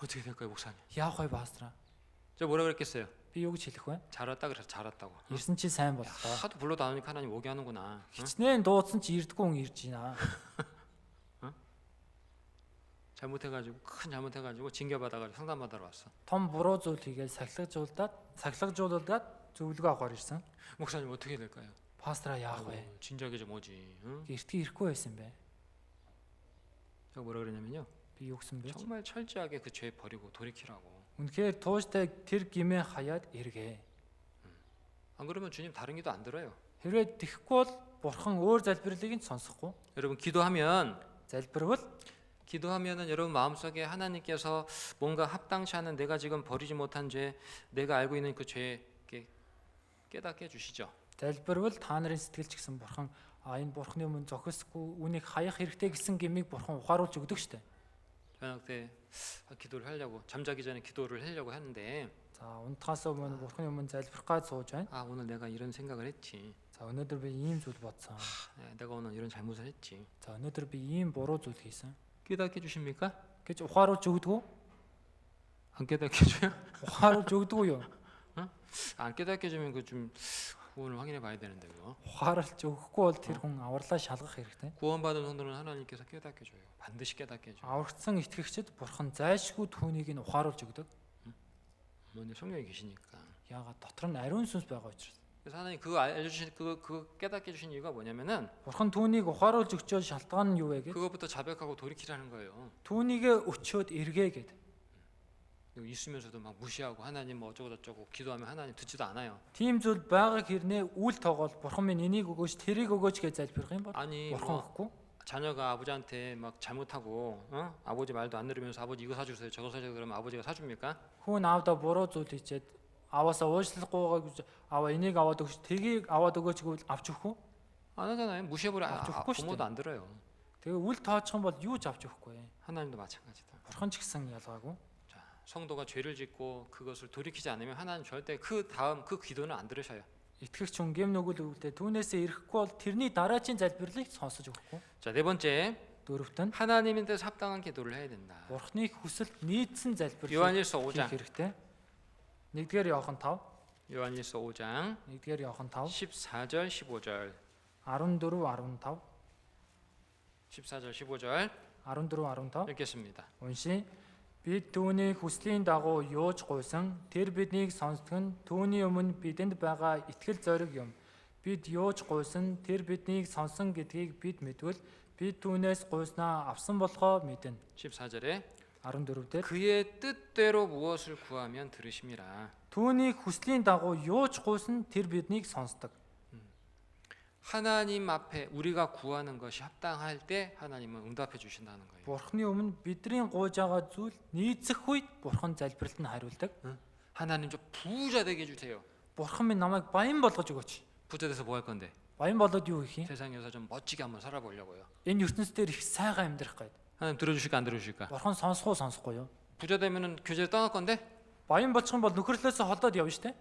어떻게 될까요, 목사님? Яах вэ пастраа? 저 뭐라 그랬겠어요? Би юу гэж хэлэх вэ? 잘 왔다 그래서 잘 왔다고. Ирсэн чи сайн боллоо. 하도 불러도 안 오니까 하나님 오게 하는구나. 응? Хичнээн дуудсан чи ирдэггүй хүн ирж байна. 잘못해가지고 큰 잘못해가지고 징계받아가지고 상담받으러 왔어. Том буруу зүйл хийгээд сахилгажуулаад зөвлөгөө авахар ирсэн. 목사님 어떻게 될까요? Пастраа яах вэ? 진작에 좀 오지. 응? Эртгээ ирэхгүй байсан бэ? 제가 뭐라 그랬냐면요. Би юу гэсэн бэ? 정말 철저하게 그 죄 버리고 돌이키라고. Үнэхээр тууштай тэр гимээ хаяад эргээ. 안 그러면 주님 다른 기도 안 들어요. Хэрвээ тэхгүй бол бурхан өөр залбирлыг нь сонсохгүй. 여러분 기도하면 Залбирвал 여러분 마음속에 하나님께서 뭔가 합당치 않은 내가 지금 버리지 못한 죄, 내가 알고 있는 그 죄 깨닫게 해주시죠. залбирвал та нарын сэтгэлч гэсэн бурхан энэ бурханы өмнө зохисгүй үнийг хаях хэрэгтэй гэсэн гмийг бурхан ухааруулж өгдөг штэ. 저녁 때 기도를 하려고 잠자기 전에 기도를 하려고 하는데 За унтахаас өмнө бурханы өмнө залбирах гэж сууж байна. 아 오늘 내가 이런 생각을 했지. За өнөөдөр би ийм зүйл бодсон. 내가 오늘 이런 잘못을 했지. За өнөөдөр би ийм буруу зүйл хийсэн. 깨닫게 해주십니까? гэж ухааруулж өгдөг үү? 안 깨닫게 해줘요? Ухааруулж өгдөг үү юу? 안 깨닫게 해주면 그 좀 구원을 확인해 봐야 되는데 그거. Ухааруулж өгөхгүй бол тэр хүн авралаа шалгах хэрэгтэй. 구원받은 성도는 하나님께서 깨닫게 해줘요. 반드시 깨닫게 해줘요. Аврагдсан итгэгчид бурхан зайлшгүй түүнийг нь ухааруулж өгдөг. 뭐냐 성령이 계시니까. Яагаад дотор нь 아리ун сүнс байгаа учраас. 그래서 하나님 그거 알려주신 그거 깨닫게 해주신 이유가 뭐냐면은 Бурхан түүнийг ухааруулж өгчөө шалтгаан нь юу вэ гэд 그것부터 자백하고 돌이키라는 거예요. түүнийгээ өчөөд эргээгээд 그리고 있으면서도 막 무시하고 하나님 뭐 어쩌고 저쩌고 기도하면 하나님 듣지도 않아요. Тийм зүйл байгаа хэрнээ үл тоогоол бурхан минь энийг өгөөч тэрийг өгөөч гэж залбирх юм бол 아니 бурхан 뭐 өгөхгүй. 자녀가 아버지한테 막 잘못하고 아버지 말도 안 들으면서 아버지 이거 사주세요 저거 사주세요 그러면 아버지가 사줍니까? Хүн аавда буруу зүйл хийчээд аваасаа уушлахгүйгаа гэж аваа энийг аваад өгч тэрийг аваад өгөөч гэвэл авч өгөх үү? 안 하잖아요. 무시해버려. 죽고 싶대. 부모도 안 들어요. Тэгээ үл тоочих юм бол юу ч авч өгөхгүй. 하나님도 마찬가지다. бурхан ч гэсэн ялгаагүй. 자, 성도가 죄를 짓고 그것을 돌이키지 않으면 하나님 절대 그 다음 그 기도는 안 들으셔요. Итгэгч хүн гэм нүгэл өвдөө түүнээсээ ирэхгүй бол тэрний дараачийн залбирлыг сонсож өгөхгүй. 자, 네 번째 Дөрөвт нь 하나님인 뜻 합당한 기도를 해야 된다. бурхны хүсэлд нийцсэн залбирлыг 요한일서 хийх 5장. хэрэгтэй. 1-р Иохан 5, 요한일서 5장 1-р Иохан 5, 14절 15절 14, 15, 14절 15절 14, 15 읽겠습니다. уншия. Бид түүний хүслийн дагуу юуж гуйсан тэр биднийг сонсдог нь түүний өмнө бидэнд байгаа итгэл зориг юм. Бид юуж гуйсан тэр биднийг сонсон гэдгийг бид мэдвэл бид түүнээс гуйснаа авсан болохоо мэднэ. 14절에 14-д 그의 뜻대로 무엇을 구하면 들으심이라. түүний хүслийн дагуу юуж гуйсан тэр биднийг сонсдог. 하나님 앞에 우리가 구하는 것이 합당할 때 하나님은 응답해 주신다는 거예요. Бурхны өмнө бидний гуйж байгаа зүйл нийцэх үед Бурхан залбиралд нь хариулдаг. 하나님 좀 부자 되게 해주세요. Бурхан минь намайг баян болгож өгөөч. 부자 돼서 뭐 할 건데? Баян болоод юу хийх юм? 세상에서 좀 멋지게 한번 살아보려고요. Энэ ертөнцийн дээр их сайхан амьдрах гээд. 하나님 들어주실까 안 들어주실까? Бурхан сонсох уу сонсохгүй юу? 부자 되면은 교제를 떠날 건데 Баян болчих юм бол нөхөрлөөсөө холдоод явна штэ.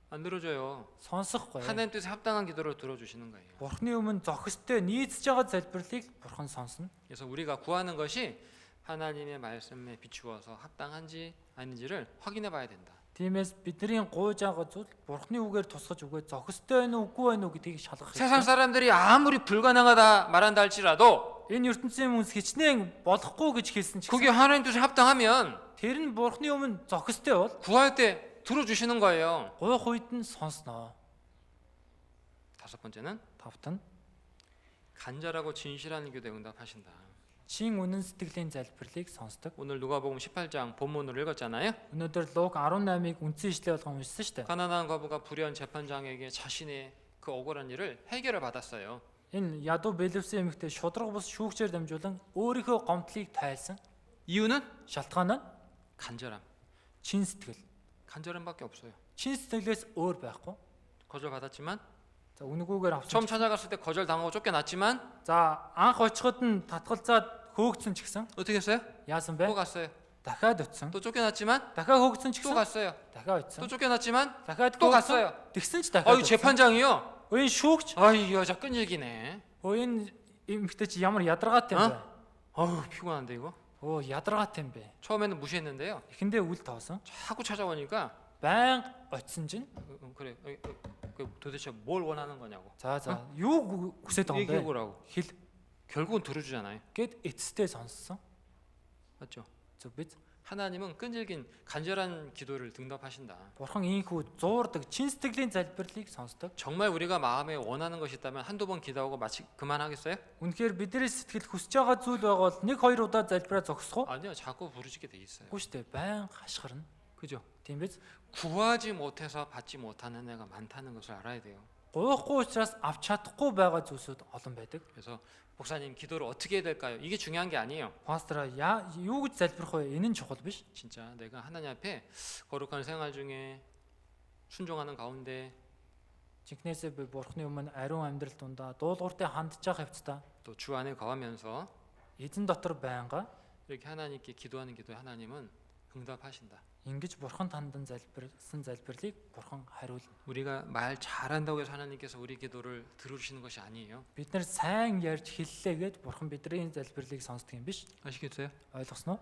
안 들어줘요. Сонсохгүй. 하나님 뜻에 합당한 기도를 들어주시는 거예요. Бурхны өмнө зохистой нийцж байгаа залбирлыг Бурхан сонсно. 그래서 우리가 구하는 것이 하나님의 말씀에 비추어서 합당한지 아닌지를 확인해봐야 된다. Тиймээс бидний гуйж байгаа зүйл Бурхны үгээр тусгаж өгөө зохистой байна уу үгүй байна уу гэдгийг шалгах 세상 хэрэгтэй. 사람들이 아무리 불가능하다 말한다 할지라도 Энэ ертөнцийн хүмүүс хичнээн болохгүй гэж хэлсэн ч 그게 하나님 뜻에 합당하면 тэр нь Бурхны өмнө зохистой бол 구할 때 들어주시는 거예요. гуйх үед нь сонсноо. 다섯 번째는 Тавт нь 간절하고 진실한 기도에 응답하신다. чин үнэн сэтгэлийн залбирлыг сонсдог. 오늘 누가복음 18장 본문으로 읽었잖아요. Өнөөдөр Лук 18-ыг үндсэн ишлэл болгон уншсан шүү дээ. 가난한 과부가 불의한 재판장에게 자신의 그 억울한 일을 해결을 받았어요. Энэ ядуу бэлэвсэн эмэгтэй шудраг бус шүүгчээр дамжуулан өөрийнхөө гомдлыг тайлсан. 이유는 Шалтгаан нь 간절함. чин сэтгэл. 간절함밖에 없어요. Чин сэтгэлээс өөр байхгүй. 거절받았지만 За үнгүүгээр авсан. 처음 찾아갔을 때 거절당하고 쫓겨났지만 За анх очиход нь татгалзаад хөөгцөн ч гэсэн 어떻게 했어요? яасан 또 бэ? 갔어요. Дахиад очсон. 또 쫓겨났지만 Дахиад хөөгцөн ч 또 гэсэн 갔어요. дахиад 또 очсон. 쫓겨났지만 Дахиад 또 хөөгцөн. 갔어요. Тэгсэн ч 아유 дахиад. 재판장이요. Өөний шүүгч. 아이 여자 끈질기네. Энэ эмэгтэй чи ямар ядаргаатай юм бэ? 아우 피곤한데 이거. Ядаргаатай юм бэ? 처음에는 무시했는데요. Эхэндээ үл тоосон. 자꾸 찾아오니까 Баян очсон чинь 그래 도대체 뭘 원하는 거냐고. за юу хүсэж байгаа 얘기해 юм бэ? 보라고. Хэл 결국은 들어주잖아요. гэд эцэстээ сонссон. 맞죠? Зөв биз? 하나님은 끈질긴 간절한 기도를 응답하신다. Бурхан ийхүү зуурдаг чин сэтгэлийн залбирлыг сонсдог. 정말 우리가 마음에 원하는 것이 있다면 한두 번 기도하고 마치 그만하겠어요? Үнэхээр бидний сэтгэл хүсэж байгаа зүйл байгаа бол 1-2 удаа залбираа зогсох уу? 아니요, 자꾸 부르짖게 돼 있어요. Үгүй шүү дээ. Баян хашгирна. 그죠? Тийм биз? 구하지 못해서 받지 못하는 애가 많다는 것을 알아야 돼요. Гуйхгүй учраас авч чадахгүй байгаа зүйлсүүд олон байдаг. 그래서 목사님 기도를 어떻게 해야 될까요? 이게 중요한 게 아니에요. Пастора юу гэж залбирах вэ? Энэ нь чухал биш. 진짜 내가 하나님 앞에 거룩한 생활 중에 순종하는 가운데 Жинхнээсээ би Бурхны өмнө ариун амьдрал дундаа дуулууртай хандж байгаа хэвцээ. 또 주 안에 거하면서 Эзэн дотор байнга 이렇게 하나님께 기도하는 기도에 하나님은 응답하신다. ингэж Бурханд хандан залбирсан залбирлыг Бурхан хариулна. 우리가 말 잘한다고 해서 하나님께서 우리 기도를 들어주시는 것이 아니에요. Бид нар сайн ярьж хэллээгээд Бурхан бидний залбирлыг сонсдог юм биш. 아시겠어요? Ойлгосноо?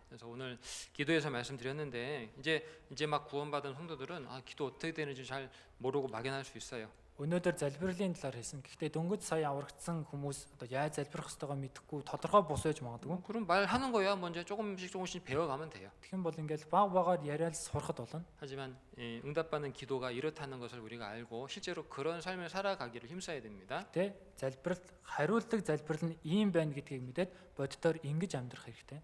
그래서 오늘 기도에서 말씀드렸는데 이제 막 구원받은 성도들은 기도 어떻게 되는지 잘 모르고 막연할 수 있어요. Өнөөдөр залбирлын талаар хэлсэн. Гэхдээ дөнгөж сая аврагдсан хүмүүс одоо яаж залбирах ёстойгоо мэдэхгүй тодорхой бус байж магадгүй. 그럼 말하는 거야. 먼저 조금씩 배워가면 돼요. Тэгэх юм бол ингээл баг багаар яриад сурахад болно. 하지만 응답받는 기도가 이렇다는 것을 우리가 알고 실제로 그런 삶을 살아가기를 힘써야 됩니다. Тэ залбиралт хариулдаг залбирал нь ийм байна гэдгийг мэдээд боддоор ингэж амьдрах хэрэгтэй.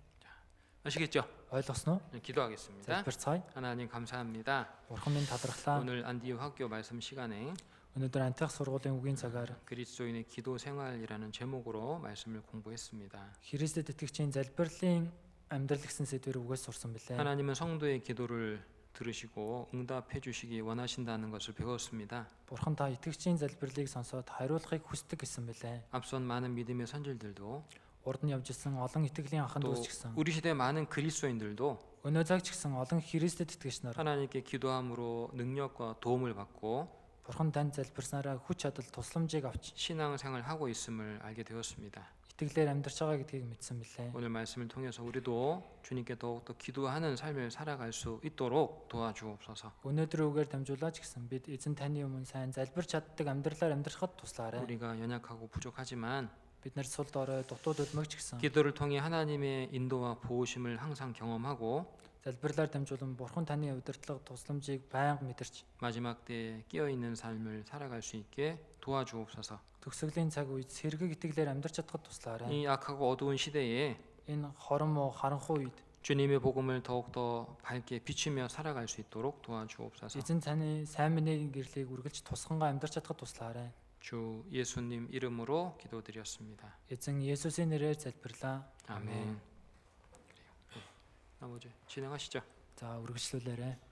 아시겠죠? Ойлгосноо? 네, 기도하겠습니다. Залбирцгаая. 하나님 감사합니다. Бурхан минь талархлаа. 오늘 안디옥 학교 말씀 시간에 Өнөөдөр антих сургуулийн үгийн цагаар 그리스도인의 기도 생활이라는 제목으로 말씀을 공부했습니다. Христэд итгэгчийн залбирлын амьдрал гэсэн сэдвээр үгээс сурсан билээ. 하나님은 성도의 기도를 들으시고 응답해 주시기 원하신다는 것을 배웠습니다. Бурхан та итгэгчийн залбирлыг сонсоод хариулахыг хүсдэг гэсэн билээ. 앞선 많은 믿음의 선질들도 Урд нь явж исэн олон итгэлийн анхан 또 дүүс ч гэсэн 우리 시대 많은 그리스도인들도 өнөө цаг ч гэсэн олон Христэд итгэгч нар 하나님께 기도함으로 능력과 도움을 받고 Бурхан танд залбирснараа хүч чадал тусламжийг авч 신앙생활을 하고 있음을 알게 되었습니다. итгэлээр амьдарч байгаа гэдгийг мэдсэн билээ. 오늘 말씀을 통해서 우리도 주님께 더욱더 기도하는 삶을 살아갈 수 있도록 도와주옵소서. Өнөөдөр үгээр дамжуулаач гэсэн бид эзэн таны өмнө сайн залбирч чаддаг амьдралаар амьдрахад туслаарай. 우리가 연약하고 부족하지만 Бид нар сул дорой дутууд үлмэгч гэсэн 기도를 통해 하나님의 인도와 보호심을 항상 경험하고 залбирлаар дамжуулан Бурхан таны удирдлага тусламжийг байнга мэдэрч 마지막 때에 끼어 있는 삶을 살아갈 수 있게 도와주옵소서. төгсгөлийн цаг үед сэргэг итгэлээр амьдарч чадхад туслаарай. 이 악하고 어두운 시대에 Энэ хорон муу харанхуй үед 주님의 복음을 더욱더 밝게 비추며 살아갈 수 있도록 도와주옵소서. эзэн таны сайн мэдээний гэрлийг үргэлж тусгангаа амьдарч чадхад туслаарай. 주 예수님 이름으로 기도드렸습니다. Эзэн Есүсийн нэрээр залбирлаа. 아멘. 그래요. 나머지 진행하시죠. За үргэлжлүүлээрэй.